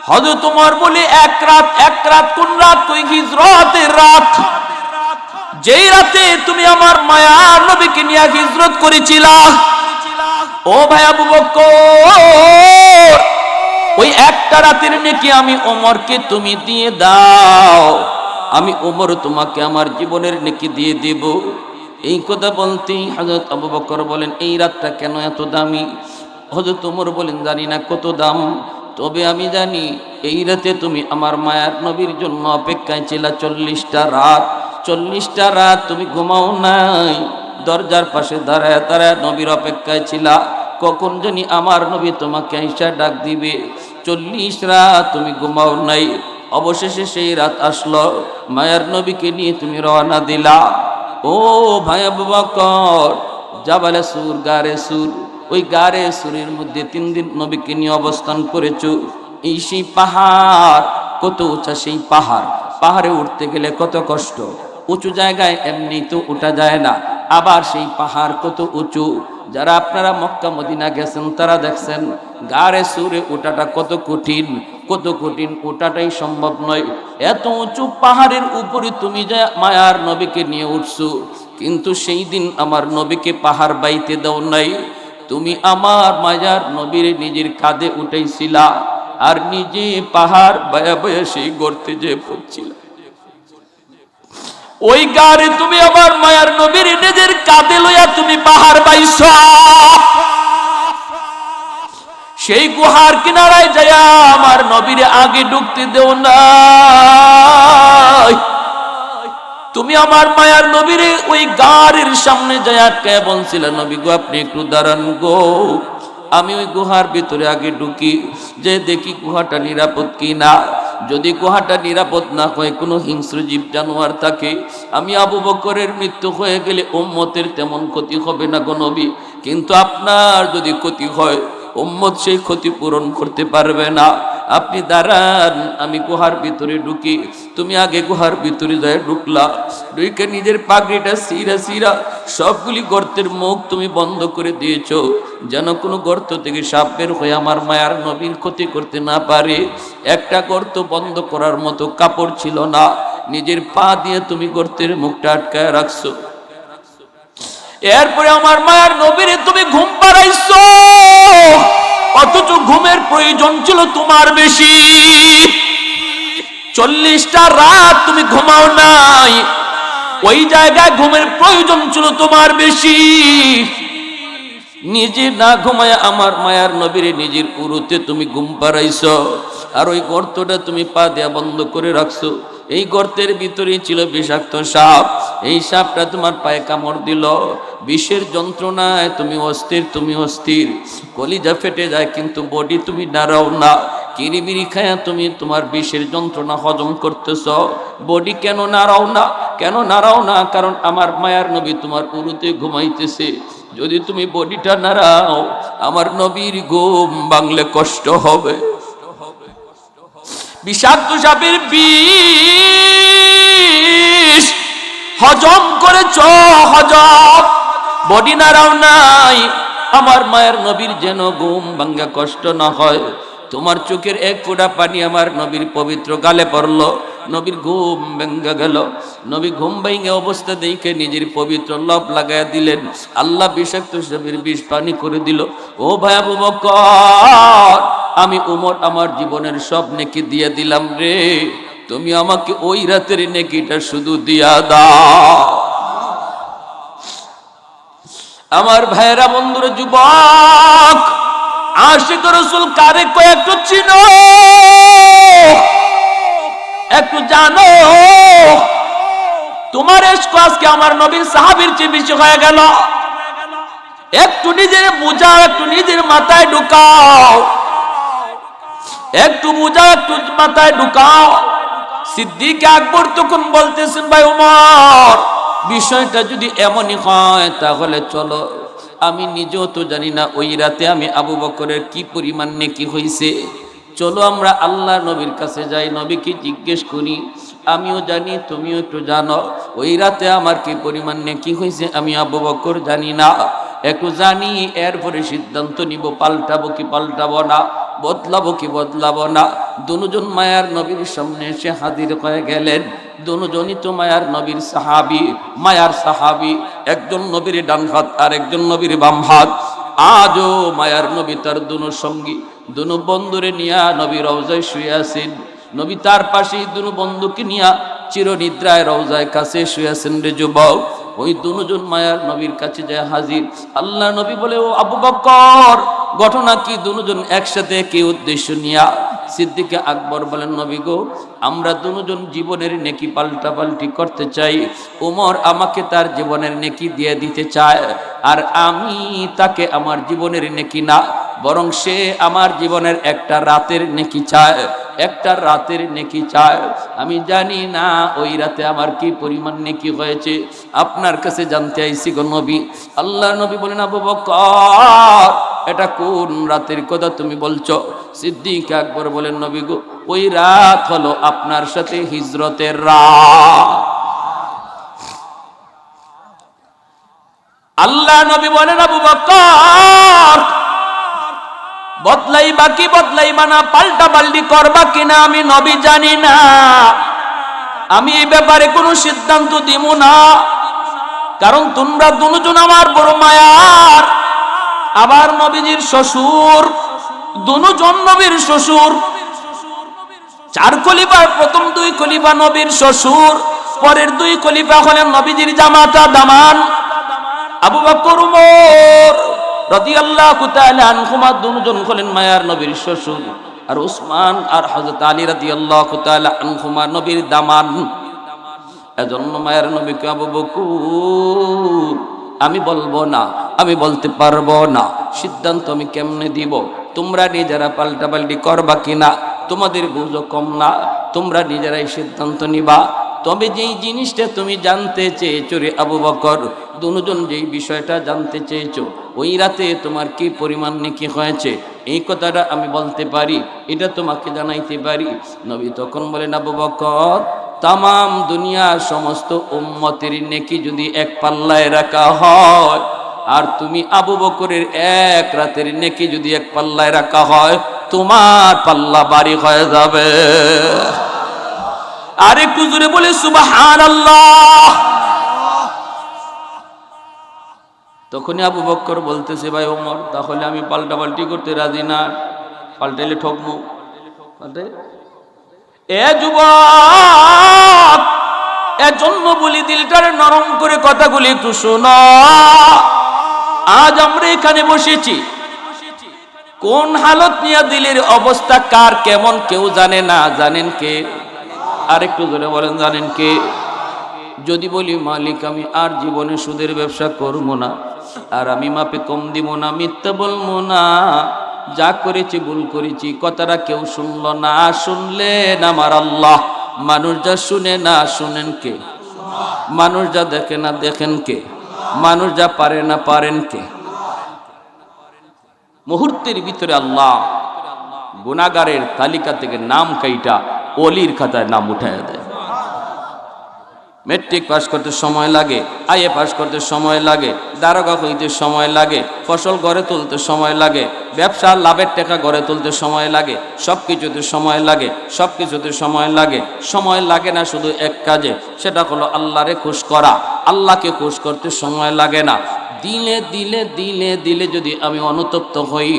হযরত ওমর বলে, এক রাত। এক রাত কোন রাত? ওই হিজরতের রাত, যেই রাতে তুমি আমার মায়ার নবীকে নিয়ে হিজরত করেছিলা। ও ভাই আবু বকর, ওই একটা রাতের নেকি আমি ওমরকে তুমি দিয়ে দাও, আমি ওমর তোমাকে আমার জীবনের নেকি দিয়ে দেব। এই কথা বলতেই হযরত আবু বকর বলেন, এই রাতটা কেন এত দামি? হযরত ওমর বলেন, জানি না কত দাম, তবে আমি জানি এই রাতে তুমি আমার মায়ার নবীর জন্য অপেক্ষায় ছিলা 40টা রাত। 40টা রাত তুমি ঘুমাও নাই, দরজার পাশে দাঁড়ায় দাঁড়ায় নবীর অপেক্ষায় ছিলা, কখন জানি আমার নবী তোমাকে আইসা ডাক দিবে। 40 রাত তুমি ঘুমাও নাই, অবশেষে সেই রাত আসলো, মায়ার নবীকে নিয়ে তুমি রওনা দিলা। ও ভাই আবু বকর, জাবালে সুর, গারে সুর, ওই গারে সুরের মধ্যে 3 দিন নবীকে নিয়ে অবস্থান করেছো। এই সেই পাহাড়, কত উঁচা সেই পাহাড়, পাহাড়ে উঠতে গেলে কত কষ্ট, উঁচু জায়গায় এমনি তো উঠা যায় না, আবার সেই পাহাড় কত উঁচু। যারা আপনারা মক্কা মদিনা গেছেন তারা দেখছেন গারে সুরে ওঠাটা কত কঠিন, কত কঠিন, ওঠাটাই সম্ভব নয়। এত উঁচু পাহাড়ের উপরে তুমি যে মায়ার নবীকে নিয়ে উঠছো, কিন্তু সেই দিন আমার নবীকে পাহাড় বাইতে দাও নাই, তুমি আমার মায়ার নবীর নিজের কাঁধে উঠাইছিলা, আর নিজে পাহাড় বয়া বয়া সেই গর্তে যে পড়ছিলা। ওই গারে তুমি আমার মায়ার নবীর নিজের কাঁধে লইয়া তুমি পাহাড় বাইছ। সেই গুহার কিনারায় যায়া আমার নবীর আগে ঢুকতে দেও না। তুমি আমার মায়ার নবীর ওই গারের সামনে যায়া আটকায় বলছিল, নবী গো আপনি একটু দাঁড়ান গো, আমি ওই গুহার ভিতরে আগে ঢুকি, যে দেখি গুহাটা নিরাপদ কিনা। যদি গুহাটা নিরাপদ না হয়, কোনো হিংস্র জীব জানোয়ার থাকে, আমি আবু বকরের মৃত্যু হয়ে গেলে উম্মতের তেমন ক্ষতি হবে না গো নবী, কিন্তু আপনার যদি ক্ষতি হয় উম্মত সেই ক্ষতি পূরণ করতে পারবে না। আপনি দাঁড়ান, আমি গুহার ভিতরে ঢুকি। তুমি আগে গুহার ভিতরে যায় ঢুকলা, ঢুকে নিজের পাগড়িটা সিরা সিরা সবগুলি গর্তের মুখ তুমি বন্ধ করে দিয়েছো, যেন কোনো গর্ত থেকে সাপ বের হয়ে আমার মায়ার নবীর ক্ষতি করতে না পারে। একটা গর্ত বন্ধ করার মতো কাপড় ছিল না, নিজের পা দিয়ে তুমি গর্তের মুখটা আটকায় রাখছো। এরপরে আমার মায়ার নবীর তুমি ঘুম পাড়াইছো, অথচ ঘুমের প্রয়োজন ছিল তোমার বেশি। 40টা রাত তুমি ঘুমাও নাই, ওই জায়গায় ঘুমের প্রয়োজন ছিল তোমার বেশি। নিজে না ঘুমায় আমার মায়ার নবীর নিজের উরুতে তুমি ঘুম পাড়াইছো, আর ওই গর্তটা তুমি পা দেয়া বন্ধ করে রাখছো। এই গর্তের ভিতরেই ছিল বিষাক্ত সাপ, এই সাপটা তোমার পায়ে কামড় দিল, বিষের যন্ত্রণায় তুমি অস্থির, তুমি অস্থির, কলিজা ফেটে যায়, কিন্তু বডি তুমি নাড়াও না। কিরিবিরি খায়া তুমি তোমার বিষের যন্ত্রণা হজম করতেছ, বডি কেন নাড়াও না? কেন নাড়াও না? কারণ আমার মায়ার নবী তোমার উরুতে ঘুমাইতেছে। যদি তুমি বডিটা নাড়াও, আমার নবীর ঘুম ভাঙলে কষ্ট হবে। বিষাক্ত সাপের বিষ হজম করেছ, হজম, বডি নাড়াও নাই। আমার মায়ের নবীর যেন ঘুম ভাঙ্গা কষ্ট না হয়। তোমার চোখের এক ফোঁটা পানি আমার নবীর পবিত্র গালে পড়লো, নবীর ঘুম ভেঙ্গা গেল। নবী ঘুম ভেঙে অবস্থা দেখে নিজের পবিত্র লব লাগাইয়া দিলেন। আল্লাহ বিষাক্ত সাপের বিষ পানি করে দিল। ও ভাই আবু বকর, আমি উমর আমার জীবনের সব নেকি দিয়ে দিলাম রে, তুমি আমাকে ওই রাতের নেকিটা শুধু দিয়া দাও। আমার ভাইয়েরা, বন্ধুরা, যুবক, আশিক রাসূল কারে কয় একটু চিনো, একটু জানো। তোমার ইশক আজকে আমার নবীর সাহাবীর চেয়ে বেশি হয়ে গেল। একটু নিজের বুঝাও, একটু নিজের মাথায় ঢুকাও, একটু বুঝাও, একটু মাথায় ঢুকাও। সিদ্দিক আকবর তখন বলতেছেন, ভাই ওমর, বিষয়টা যদি এমনই হয় তাহলে চলো, আমি নিজেও তো জানি না ওই রাতে আমি আবু বকরের কি পরিমাণ নেকি হয়েছে। চলো আমরা আল্লাহ নবীর কাছে যাই, নবীকে জিজ্ঞেস করি। আমিও জানি, তুমিও একটু জানো, ওই রাতে আমার কি পরিমাণ নেকি হয়েছে আমি আবু বকর জানি না। একটু জানি, এরপরে সিদ্ধান্ত নিব পাল্টাবো কি পাল্টাবো না, বদলাবো কি বদলাবো না। দুজন মায়ার নবীর সামনে এসে হাজির হয়ে গেলেন। দুজনই তো মায়ার নবীর সাহাবী, মায়ার সাহাবী। একজন নবীর ডান হাত আর একজন নবীর বাম হাত। আজও মায়ার নবী তার দুনো সঙ্গী, দুনো বন্ধুরে নিয়া নবী রওজায় শুয়ে আছেন। নবী তার পাশে দুনো বন্ধুকে নিয়া চিরনিদ্রায় রওজায় কাছে শুয়ে আছেন রে যুবক। ওই দুজন মায়ার নবীর কাছে যায় হাজির। আল্লাহ নবী বলে, ও আবু বকর, ঘটনা কি? দুজন একসাথে কি উদ্দেশ্য নিয়া? সিদ্দিক আকবর বলেন, নবী গো, আমরা দুজন জীবনের নেকি পাল্টাপাল্টি করতে চাই। ওমর আমাকে তার জীবনের নেকি দিয়ে দিতে চায়, আর আমি তাকে আমার জীবনের নেকি না, বরং সে আমার জীবনের একটা রাতের নেকি চায়, একটা রাতের নেকি চায়। আমি জানি না ওই রাতে আমার কি পরিমাণ নেকি হয়েছে, আপনার কাছে জানতে আইছি গো নবী। আল্লাহ নবী বলেন, আবু বকর, এটা কোন রাতের কথা তুমি বলছো? সিদ্দিক আকবর বলেন, নবী গো, ওই রাত হলো আপনার সাথে হিজরতের রাত। আল্লাহ নবী বলেন, আবু বকর, বদলাইবা কি বদলাইবা না, পাল্টা পাল্টি করবা কিনা আমি নবী জানি না। আমি এই ব্যাপারে কোনো সিদ্ধান্ত দিব না, কারণ তোমরা দুজন আমার বড় মায়ার। আবার নবীজির শ্বশুর, দুজন নবীর শ্বশুর। চার খলিফার প্রথম দুই খলিফা নবীর শ্বশুর, পরের দুই খলিফা হলেন নবীজির জামাতা দামান আবু বকর ওমর রাদিয়াল্লাহু তাআলা আনহুমা। দুজন হলেন মায়ার নবীর শ্বশুর, আর উসমান আর হযরত আলী রাদিয়াল্লাহু তাআলা আনহুমা নবীর দামান। এজন্য মায়ার নবীকে, আবু বকর, আমি বলবো না, আমি বলতে পারবো না, সিদ্ধান্ত আমি কেমনে দিব? তোমরা নিজেরা পাল্টাপাল্টি করবা কিনা, তোমাদের বুঝও কম না, তোমরা নিজেরাই সিদ্ধান্ত নিবা। তবে যেই জিনিসটা তুমি জানতে চেয়েছো রে আবু বকর, দুজন যেই বিষয়টা জানতে চেয়েছো, ওই রাতে তোমার কি পরিমাণ নেকি হয়েছে, এই কথাটা আমি বলতে পারি, এটা তোমাকে জানাইতে পারি। নবী তখন বলেন, আবু বকর, তামাম দুনিয়ার সমস্ত উম্মতের নেকি যদি এক পাল্লায় রাখা হয়, আর তুমি আবু বকরের এক রাতের নেকি যদি এক পাল্লায় রাখা হয়, তোমার পাল্লা বাড়ি হয়ে যাবে। আর একটু জোরে বলে সুবহানাল্লাহ। তখনই আবু বকর বলতেছে, ভাই ওমর, তাহলে আমি পাল্টাপাল্টি করতে রাজি না, পাল্টাইলে ঠকবো। এ যুবক, এজন্য বলি দিলটারে নরম করে কথাগুলি একটু শোনো। আজ আমরা এখানে বসেছি, কোন হালত নিয়ে দিলের অবস্থা কার কেমন কেউ জানে না। জানেন কে? আর একটু জোরে বলেন, জানেন কে? যদি বলি, মালিক আমি আর জীবনে সুদের ব্যবসা করবো না, আর আমি মাপে কম দিব না, মিথ্যা বলবো না, যা করেছি ভুল করেছি, কথাটা কেউ শুনলো না, শুনলেন আমার আল্লাহ। মানুষ যা শুনে না শুনেন কে? মানুষ যা দেখে না দেখেন কে? মানুষ যা পারে না পারেন কে? মুহূর্তের ভিতরে আল্লাহ গুনাহগারের তালিকা থেকে নাম কাইটা ওলির খাতায় নাম উঠায় দেয়। মেট্রিক পাস করতে সময় লাগে, আইএ পাস করতে সময় লাগে, দারোগা হইতে সময় লাগে, ফসল গড়ে তুলতে সময় লাগে, ব্যবসার লাভের টাকা গড়ে তুলতে সময় লাগে, সব কিছুতে সময় লাগে, সব কিছুতে সময় লাগে। সময় লাগে না শুধু এক কাজে, সেটা হলো আল্লাহরে খুশ করা। আল্লাহকে খুশ করতে সময় লাগে না। দিলে দিলে দিলে দিলে যদি আমি অনুতপ্ত হই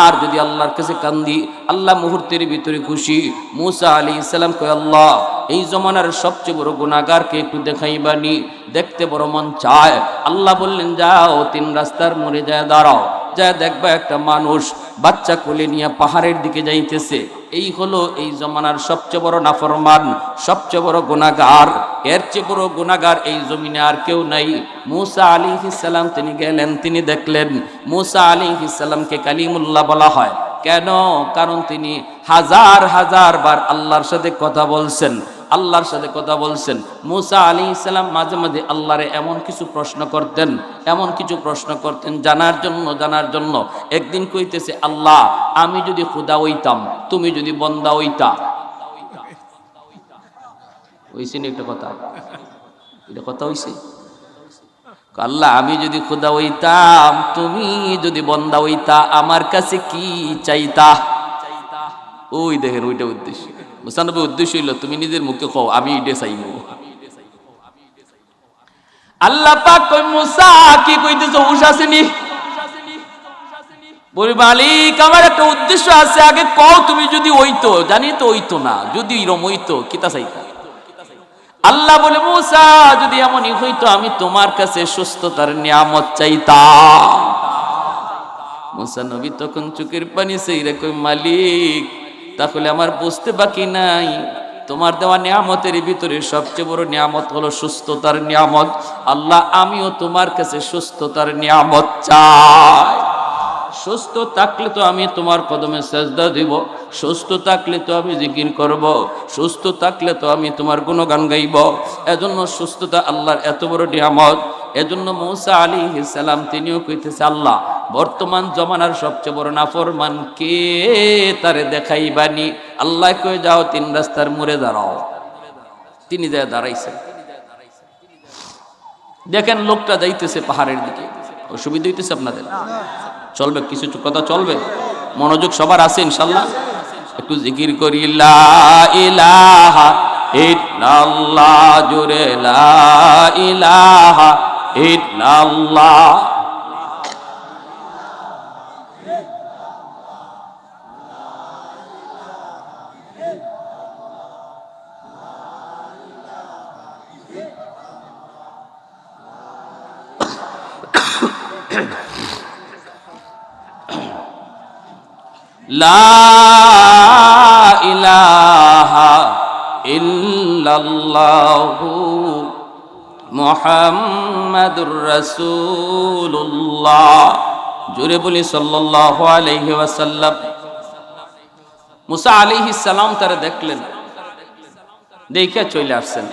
আর যদি আল্লাহর কাছে কান্দি, আল্লাহ মুহূর্তের ভিতরে খুশি। মুসা আলাইহিস সালাম কয়, আল্লাহ এই জমানার সবচেয়ে বড় গুনাহগারকে একটু দেখাইবানি, দেখতে বড় মন চায়। আল্লাহ বললেন, যাও 3 রাস্তার মোড়ে যায় দাঁড়াও, যায় দেখবা একটা মানুষ বাচ্চা কোলে নিয়ে পাহাড়ের দিকে যাইতেছে। এই হলো এই জমানার সবচেয়ে বড় নাফরমান, সবচেয়ে বড় গুনাহগার। এর চেয়ে বড় গুনাহগার এই জমিনে আর কেউ নাই। মুসা আলাইহিস সালাম তিনি গেলেন, তিনি দেখলেন মুসা আলাইহিস সালামকে কালিমুল্লাহ বলা হয় কেন? কারণ তিনি হাজার হাজার বার আল্লাহর সাথে কথা বলছেন, আল্লাহর সাথে কথা বলছেন। মুসা আলাইহিস সালাম মাঝে মাঝে আল্লাহরে এমন কিছু প্রশ্ন করতেন, এমন কিছু প্রশ্ন করতেন জানার জন্য। একদিন কইতেছে, আল্লাহ আমি যদি খুদা হইতাম, তুমি যদি বন্দা হইতা। হইছে না একটা কথা? এটা কথা হইছে? আল্লাহ আমি যদি খুদা হইতাম, তুমি যদি বন্দা হইতা, আমার কাছে কি চাইতা? ওই দেখেন, ওইটা উদ্দেশ্য। মুসানবীর উদ্দেশ্য হইল তুমি নিজের মুখে কও আমি এটা চাইব। আল্লাহ পাক কই, মুসা কি কইতেছ? হুঁশ আসেনি? বলি মালিক আমার একটা উদ্দেশ্য আছে, আগে কও তুমি যদি হইতো। জানি তো হইতো না, যদি এরম হইতো কিতা চাইতা? আল্লাহ বলে, মুসা যদি এমনই হইতো আমি তোমার কাছে সুস্থতার নিয়ামত চাইতাম। মুসা নবী তখন চোখের পানি ছেড়ে কই, মালিক তাহলে আমার বুঝতে বাকি নাই, তোমার দেওয়া নিয়ামতের ভিতরে সবচেয়ে বড় নিয়ামত হলো সুস্থতার নিয়ামত। আল্লাহ আমিও তোমার কাছে সুস্থতার নিয়ামত চাই। সুস্থ থাকলে তো আমি তোমার কদমে সেজদা দিব, সুস্থ থাকলে তো আমি জিকির করব, সুস্থ থাকলে তো আমি তোমার গুণগান গাইব। এজন্য সুস্থতা আল্লাহর এত বড় নিয়ামত। এজন্য মুসা আলাইহিস সালাম তিনিও কইতেছে, আল্লাহ বর্তমান জমানার সবচেয়ে বড় নাফরমান কে, তারে দেখাইবানি। আল্লাহ কই, যাও 3 রাস্তার মোড়ে দাঁড়াও। তিনি যায় দাঁড়াইছেন। দেখেন লোকটা যাইতেছে পাহাড়ের দিকে। অসুবিধা হইতেছে আপনাদের? চলবে, কিছু কথা চলবে, মনোযোগ সবার আছে ইনশাল্লাহ। একটু জিকির করি, লা ইলাহা ইল্লাল্লাহ, জোরে লা ইলাহা ইল্লাল্লাহ। লা ইলাহা ইল্লাল্লাহু মুহাম্মাদুর রাসূলুল্লাহ। জোরে বলি সাল্লাল্লাহু আলাইহি ওয়াসাল্লাম। মুসা আলাইহিস সালাম তারা দেখলেন, দেখে চলে আসছেন।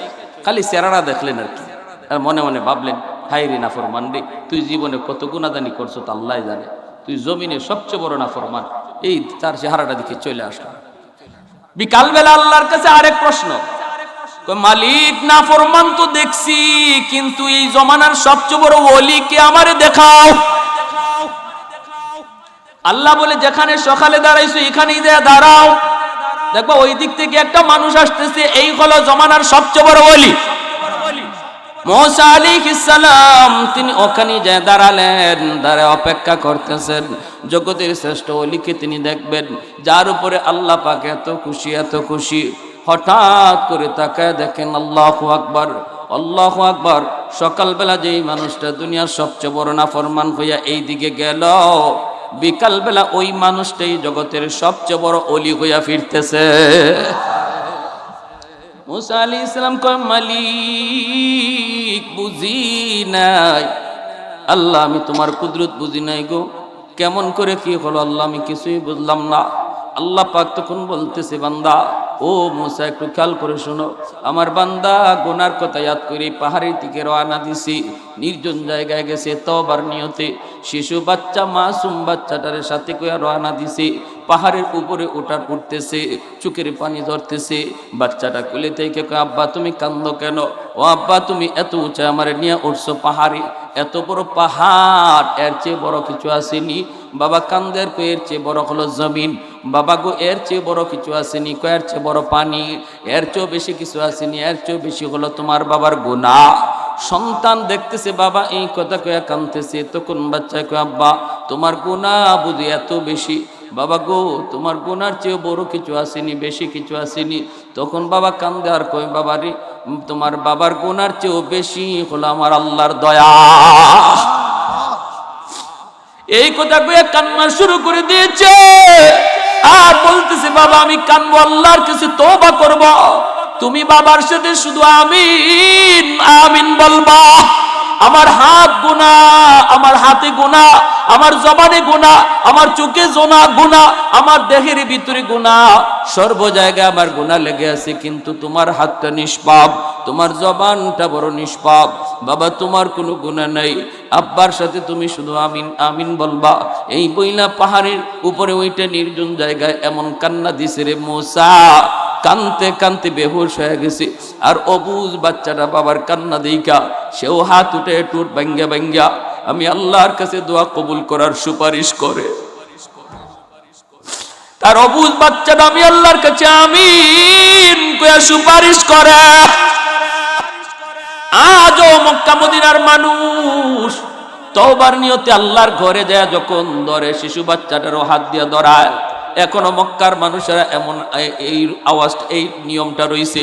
খালি চেহারা দেখলেন আর কি, আর মনে মনে ভাবলেন, হায় রে নাফরমান রে, তুই জীবনে কত গুনাহগানি করছো তা আল্লাহ জানে, তুই জমিনের সবচেয়ে বড় নাফরমান। এই তার চেহারাটা দেখে চলে আসলাম। বিকালবেলা আল্লাহর কাছে আরেক প্রশ্ন, মালিক নাফরমান তো দেখছি, কিন্তু এই জমানার সবচেয়ে বড় ওলিকে আমারে দেখাও। আল্লাহ বলে, যেখানে সকালে দাঁড়াইছো এখানেই দাঁড়াও, দেখো ওই দিক থেকে একটা মানুষ আসতেছে, এই হলো জমানার সবচেয়ে বড় ওলি। মুসা আলাইহিস সালাম তিনি ওখানে যায় দাঁড়ালেন, দাঁড়ায় অপেক্ষা করতেছেন জগতের শ্রেষ্ঠ ওলিকে তিনি দেখবেন, যার উপরে আল্লাহ পাক এত খুশি, এত খুশি। হঠাৎ করে তাকায় দেখেন, আল্লাহু আকবার, আল্লাহু আকবার। সকালবেলা যেই মানুষটা দুনিয়ার সবচেয়ে বড় নাফরমান হইয়া এই দিকে গেল, বিকালবেলা ওই মানুষটাই জগতের সবচেয়ে বড় ওলি হইয়া ফিরতেছে। মুসা আলাইহিস সালাম কয়, মালিক বুঝি নাই, আল্লাহ আমি তোমার কুদরত বুঝি নাই গো, কেমন করে কি হলো আল্লাহ আমি কিছুই বুঝলাম না। আল্লাহ পাক তখন বলতেছে বান্দা ও মুসা একটু খেয়াল করে শোনো, আমার বান্দা গুনার কথা ইয়াদ করে পাহাড়ের দিকে রওনা দিছি, নির্জন জায়গায় গেছে তওবার নিয়তে, শিশু বাচ্চা মাসুম বাচ্চাটার সাথে কইয়া রওনা দিছে, পাহাড়ের উপরে উঠতেছে, চোখের পানি ধরতেছে, বাচ্চাটা কোলে থেকে কয় আব্বা তুমি কান্দো কেন? ও আব্বা তুমি এত উঁচা আমারে নিয়ে উঠছো পাহাড়ে, এত বড় পাহাড়, এর চেয়ে বড় কিছু আসেনি। বাবা কান্দের কো এর চেয়ে বড় হলো জমিন, বাবা গো এর চেয়ে বড় কিছু আসেনি, কো এর চেয়ে বড় পানি, এর চেয়েও বেশি কিছু আসেনি, এর চেয়েও বেশি হলো তোমার বাবার গুনাহ। সন্তান দেখতেছে বাবা এই কথা কয়া কাঁদতেছে, তখন বাচ্চা কয় আব্বা তোমার গুনাহ বুঝি এত বেশি? বাবা গো তোমার গুনার চেয়ে বড় কিছু আসেনি, বেশি কিছু আসেনি। তখন বাবা কান্দে আর কয় বাবা রে তোমার বাবার গুনার চেয়েও বেশি হলো আমার আল্লাহর দয়া। এই কথা কয়ে কান্না শুরু করে দিয়েছে আর বলতেছে বাবা আমি কানবো, আল্লাহর কাছে তওবা করব। তুমি বাবার সাথে শুধু আমিন আমিন বলবা। আমার হাত গুনাহ, আমার হাতে গুনাহ, আমার জবানে গুনাহ, আমার চোখে গুনাহ, আমার দেহের ভিতরে গুনাহ, সর্ব জায়গায় আমার গুনাহ লেগে আছে, কিন্তু তোমার হাতটা নিষ্পাপ, তোমার জবানটা বড় নিষ্পাপ। বাবা তোমার কোনো গুনাহ নাই, আব্বার সাথে তুমি শুধু আমিন আমিন বলবা। এই বইলা পাহাড়ের উপরে ওইটা নির্জন জায়গায় এমন কান্না দিছে রে মুসা, কানতে কানতে বেহুশ হয়ে গেছে। আর অবুঝ বাচ্চাটা বাবার কান্না দেইখা সেও হাত উঠে টুট ভাঙ্গা ভাঙ্গা আমি আল্লাহর কাছে দোয়া কবুল করার সুপারিশ করে। তার অবুঝ বাচ্চাটা আমি আল্লাহর কাছে আমিন কইয়া সুপারিশ করে। আজও মক্কা মদিনার মানুষ তওবার নিয়তে আল্লাহর ঘরে যায় যখন ধরে শিশু বাচ্চাটারও হাত দিয়ে ধরায়। এখনো মক্কার মানুষেরা এমন এই আওয়াজ এই নিয়মটা রয়েছে,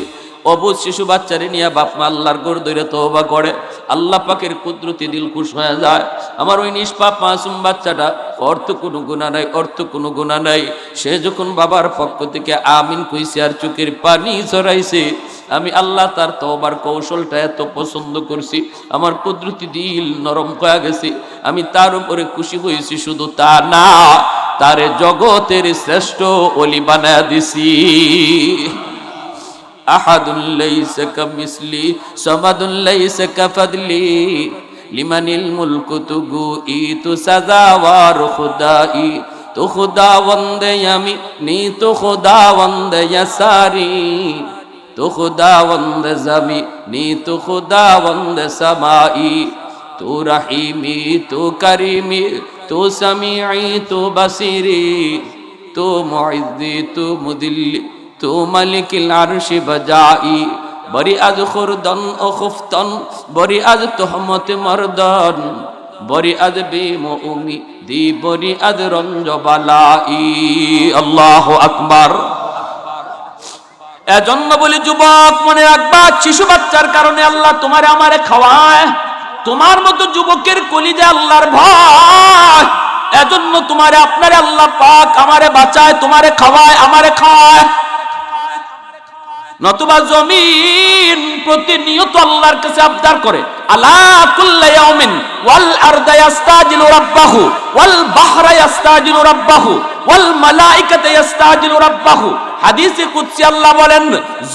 অবুঝ শিশু বাচ্চারে নিয়ে বাপ মা আল্লাহর ঘর ধরে তওবা করে, আল্লাহ পাকের কুদরতি দিল খুশ হয়ে যায়। আমার ওই নিষ্পাপ মাসুম বাচ্চাটা অর্থ কোনো গুনাহ নাই, অর্থ কোনো গুনাহ নাই, সে যখন বাবার পক্ষ থেকে আমিন কইছে আর চোখের পানি ঝরাইছে, আমি আল্লাহ তার তওবার কৌশলটা এত পছন্দ করছি, আমার কুদরতি দিল নরম হয়ে গেছে, আমি তার উপরে খুশি হয়েছি। শুধু তা না, তারে জগতের শ্রেষ্ঠ ওলি বানায়া দিছি। আহাদুল লাইসা কামিসলি সামাদুল লাইসা কাফাদলি লিমানিল মুলকু তুগু ইতু সাজাওয়ার খুদাই তো খুদাওয়ান্দে আমি নি তো খুদাওয়ান্দে ইয়াসারি তো খুদাওয়ান্দে জামি নি তো খুদাওয়ান্দে সামাই তো রহিমি তো করিমি তো সামিঈ তো বসিরি তো মুইজ্জি তো মুদিল্লি তো মালিকিল আরশি বজাই বরি আজ খুরদন ও খুফতন বরি আজ তোহমত মর্দন বরি আজ বেমউমি দি বরি আজ রঞ্জ বালাই। আল্লাহু আকবার। এজন্য বলি যুবক মনে রাখবা, শিশু বাচ্চার কারণে আল্লাহ তোমারে আমারে খাওয়ায়। তোমার মতো যুবকের কলিজে আল্লাহর ভয়, এজন্য তোমারে আপনারে আল্লাহ পাক আমারে বাঁচায়, তোমারে খাওয়ায়, আমারে খাওয়ায়। নতুবা জমিন প্রতিনিয়ত আল্লাহর কাছে আবদার করে, আলা কুল্লা ইয়াউমিন ওয়াল আরদা ইস্তাজিলু রাব্বাহু ওয়াল বাহরা ইস্তাজিলু রাব্বাহু ওয়াল মালাইকাতু ইস্তাজিলু রাব্বাহু। হাদিসে কুদসি আল্লাহ বলেন,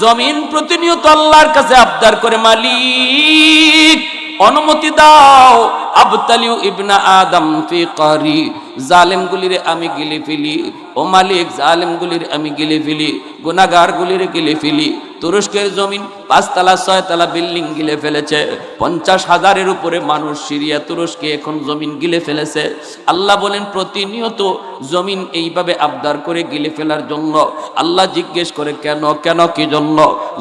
জমিন প্রতিনিয়ত আল্লাহর কাছে আবদার করে, মালিক অনুমতি দাও, আবতালিউ ইবনা আদম ফি কারি, জালেমগুলিরে আমি গিলে ফেলি, ও মালিক জালেমগুলির আমি গিলে ফেলি, গুনাহগারগুলিরে গিলে ফেলি। তুরস্কের জমিন 5 তলা 6 তলা বিল্ডিং গিলে ফেলেছে, 50,000-এর উপরে মানুষ সিরিয়া তুরস্কে এখন জমিন গিলে ফেলেছে। আল্লাহ বলেন প্রতিনিয়ত জমিন এইভাবে আবদার করে গিলে ফেলার জন্য। আল্লাহ জিজ্ঞেস করে কেন কেন কি জন্য?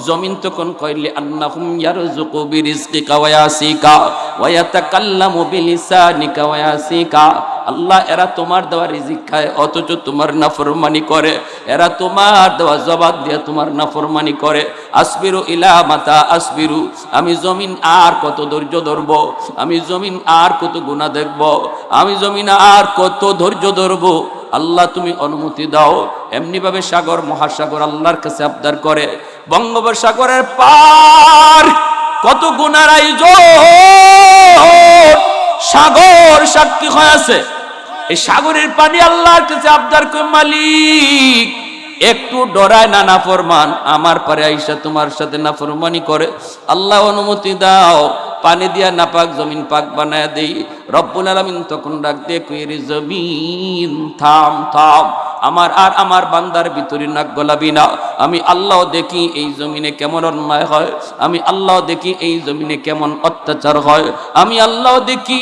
জমিন তখন কইলে আন্নাহুম ইয়ারযুকু বিরিজকিকা ওয়া ইয়াসিকা ওয়া ইয়াতাকাল্লামু বিলিসানিকা ওয়া ইয়াসিকা। আল্লাহ এরা তোমার দেওয়া রিজিক খায় অথচ তোমার নাফরমানি করে, এরা তোমার দেওয়া জবাব দিয়ে তোমার নাফরমানি করে। আসবিরু ইলা মাতা আসবিরু, আমি জমিন আর কত ধৈর্য ধরবো, আমি জমিন আর কত গুনাহ দেখব, আমি জমিন আর কত ধৈর্য ধরবো। আল্লাহ তুমি অনুমতি দাও। এমনি ভাবে সাগর মহাসাগর আল্লাহর কাছে আবদার করে। বঙ্গোপসাগরের পার কত গুনার আয়োজন, সাগর সাক্ষী হয়ে আছে। এই সাগরের পানি আল্লাহর কাছে আবদার করে, মালিক একটু ডরায় না নাফরমান আমার পরে আইসা তোমার সাথে নাফরমানি করে, আল্লাহ অনুমতি দাও পানি দিয়া নাপাক জমিন পাক বানায় দেই। রব্বুল আলামিন তখন ডাক দিয়ে কই, রে জমিন থাম থাম, আমার বান্দার ভিতরে নাক গলাবি না। আমি আল্লাহ দেখি এই জমিনে কেমন অন্যায় হয়, আমি আল্লাহ দেখি এই জমিনে কেমন অত্যাচার হয়, আমি আল্লাহ দেখি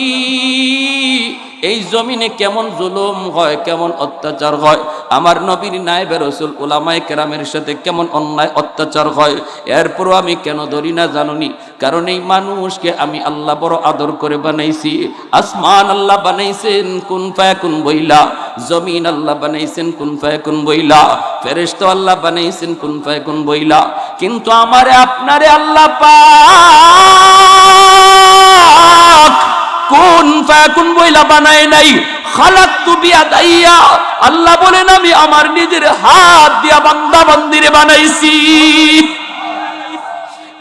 এই জমিনে কেমন জুলুম হয়, কেমন অত্যাচার হয়, আমার নবীর নায়েবে রাসূল উলামায়ে কেরামের সাথে কেমন অন্যায় অত্যাচার হয়। এরপরও আমি কেন ধরি না জানুনি? কারণ এই মানুষকে আমি আল্লাহ বড় আদর করে বানাইছি। আসমান আল্লাহ বানাইছেন কুন ফায়াকুন বইলা, জমিন আল্লাহ বানাইছেন কুন ফায়াকুন বইলা, ফেরেশতা আল্লাহ বানাইছেন কুন ফায়াকুন বইলা, কিন্তু আমারে আপনারে আল্লাহ পাক কুন ফায়াকুন বইলা বানায় নাই। খালাকতু বিয়াদাইয়া, আল্লাহ বলেন আমি আমার নিজের হাত দিয়া বান্দা বান্দিরে বানাইছি।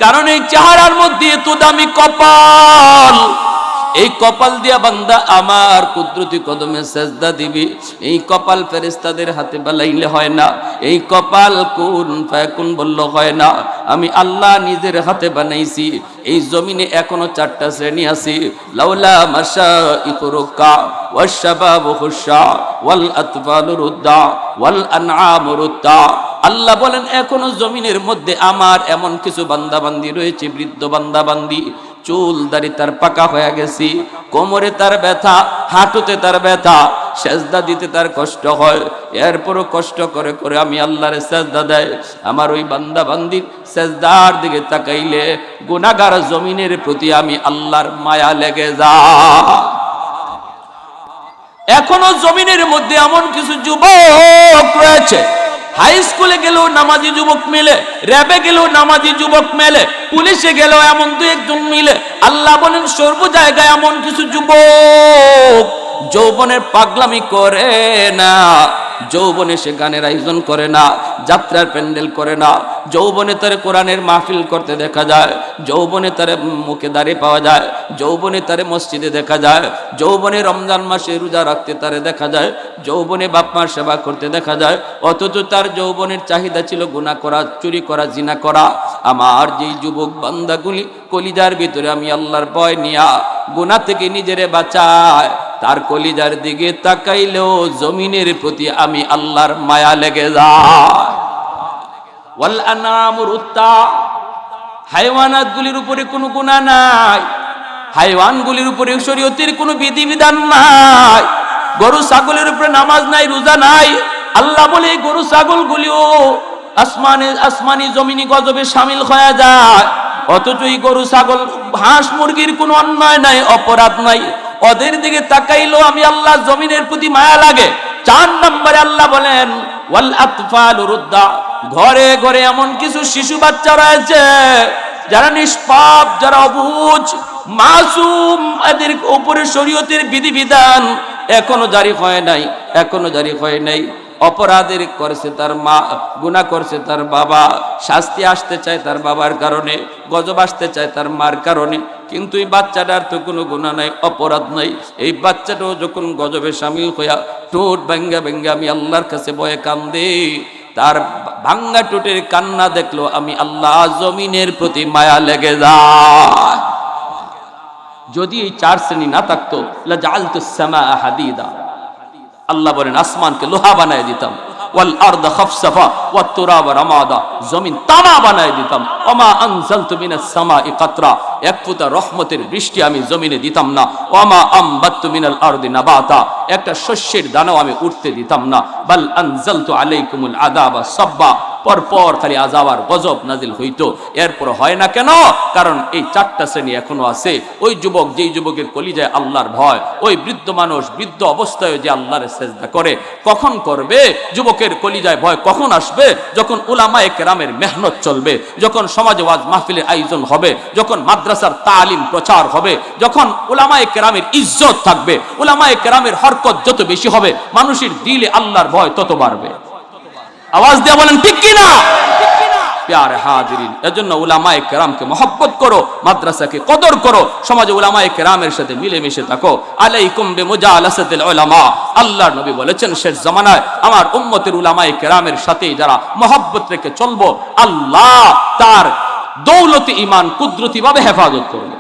কারণ এই চেহারার মধ্যে এত দামি কপাল, এই কপাল দিয়া বান্দা আমার কুদরতি কদমে সেজদা দিবি। এই কপাল ফেরেশতাদের হাতে বালাইলে হয় না, এই কপাল কুন ফায়াকুন বললে হয় না, আমি আল্লাহ নিজের হাতে বানাইছি। এই জমিনে এখনো 4টা শ্রেণী আছে, লাউলা মাশাইখু রুকা ওয়াশ শাবাবু খুশা ওয়াল আতফালু রুদ্দা ওয়াল আনআমু রুদ্দা। আল্লাহ বলেন এখনো জমিনের মধ্যে আমার এমন কিছু বান্দাবান্দি রয়েছে, বৃদ্ধ বান্দাবান্দি, চুল দাড়ি তার পাকা হয়ে গেছে, কোমরে তার ব্যথা, হাঁটুতে তার ব্যথা, সেজদা দিতে তার কষ্ট হয়, এরপরও কষ্ট করে করে আমি আল্লাহর সেজদা দেয়। আমার ওই বান্দা বান্দির সেজদার দিকে তাকাইলে গুনাহগার জমিনের প্রতি আমি আল্লাহর মায়া লেগে যায়। এখনো জমিনের মধ্যে এমন কিছু যুবক রয়েছে, হাই স্কুলে গেলেও নামাজি যুবক মেলে, র্যাবে গেলেও নামাজি যুবক মেলে, পুলিশে গেলেও এমন 2-1 মিলে। আল্লাহ বলেন সর্ব জায়গায় এমন কিছু যুবক যৌবনের পাগলামি করে না, যৌবনে সে গানের আয়োজন করে না, যাত্রার প্যান্ডেল করে না, যৌবনে তার কোরআনের মাহফিল করতে দেখা যায়, যৌবনে তার মুখে দাঁড়িয়ে পাওয়া যায়, যৌবনে তারে মসজিদে দেখা যায়, যৌবনে রমজান মাসে রোজা রাখতে তারে দেখা যায়, যৌবনে বাপ মার সেবা করতে দেখা যায়, অথচ তার যৌবনের চাহিদা ছিল গুনাহ করা, চুরি করা, জিনা করা। আমার যেই যুবক বান্দাগুলি কলিজার ভিতরে আমি আল্লাহর ভয় নিয়া গুনাহ থেকে নিজেরে বাঁচায়, তার কলিজার দিকে তাকাইলেও জমিনের প্রতি আমি আল্লাহর মায়া লেগে যায়। ওয়াল আনআমু রুত্তা, হাইওয়ানাতগুলির উপরে কোনো গুনাহ নাই, হাইওয়ানগুলির উপরে শরীয়তের কোনো বিধিবিধান নাই, গরু ছাগলের উপরে নামাজ নাই, রোজা নাই। আল্লাহ বলে এই গরু ছাগলগুলিও আসমানি জমিনি গজবে শামিল হয়ে যায়, অথচ এই গরু ছাগল হাঁস মুরগির কোনো অন্যায় নাই, অপরাধ নাই, ওদের দিকে তাকাইলেও আমি আল্লাহ জমিনের প্রতি মায়া লাগে। 4 নম্বরে আল্লাহ বলেন ওয়াল আতফালু রুদ্দা, ঘরে ঘরে এমন কিছু শিশু বাচ্চা রয়েছে যারা নিষ্পাপ, যারা অবুঝ, মাসুম, এদের উপরে শরীয়তের বিধিবিধান এখনো জারি হয় নাই, এখনো জারি হয় নাই। অপরাধের করেছে তার মা, গুনাহ করছে তার বাবা, শাস্তি আসতে চায় তার বাবার কারণে, গজব আসতে চায় তার মার কারণে, কিন্তু এই বাচ্চাটার তো কোনো গুনাহ নাই, অপরাধ নাই। এই বাচ্চাটাও যখন গজবে শামিল হইয়া ঠোঁট ভাঙ্গা ভাঙ্গা আমি আল্লাহর কাছে ভয়ে কান্দে, তার ভাঙ্গা ঠোঁটের কান্না দেখলো আমি আল্লাহ জমিনের প্রতি মায়া লেগে যায়। যদি এই 4 শ্রেণী না থাকতো লাজালতুস সামাআ হাদিদা, আল্লাহ বলেন আসমানকে লোহা বানায় দিতাম, ওয়াল আরদা খাফসাফা ওয়াত তুরাবা রামাদা, জমিন তামা বানায় দিতাম, ওমা আনজালতু মিনাস সামাই কাতরা, এক ফোঁটা রহমতের বৃষ্টি আমি জমিনে দিতাম না, ওমা আমবাততু মিনাল আরদি নাবাতা, একটা শস্যের দানাও আমি উঠতে দিতাম না, বাল আনজালতু আলাইকুমুল আযাবা সাব্বা, পরপর খালি আযাব আর গজব নাজিল হইতো। এরপর হয় না কেন? কারণ এই 4টা শ্রেণী এখনো আছে। ওই যুবক, যেই যুবকের কলিজায় আল্লাহর ভয়, ওই বৃদ্ধ মানুষ বৃদ্ধ অবস্থায় যে আল্লাহর সেজদা করে, কখন করবে? যুবকের কলিজায় ভয় কখন আসবে? যখন উলামায়ে কেরামের মেহনত চলবে, যখন সমাজে ওয়াজ মাহফিলের আয়োজন হবে, যখন মাদ্রাসার তালিম প্রচার হবে, যখন উলামায়ে কেরামের ইজ্জত থাকবে, উলামায়ে কেরামের হরকত যত বেশি হবে, মানুষের দিলে আল্লাহর ভয় তত বাড়বে। আওয়াজ দিয়ে বলেন ঠিক কিনা? প্যারে হাজিরিন, এজন্য উলামায়ে কেরামকে মহব্বত করো, মাদ্রাসাকে কদর করো, সমাজে উলামায়ে কেরামের সাথে মিলেমিশে থাকো। আলাইকুম বিমুজালাসাতিল উলামা, আল্লাহর নবী বলেছেন শেষ জামানায় আমার উম্মতের উলামায়ে কেরামের সাথে যারা মহব্বত রেখে চলবো, আল্লাহ তার দৌলতে ঈমান কুদরতি ভাবে হেফাজত করবে।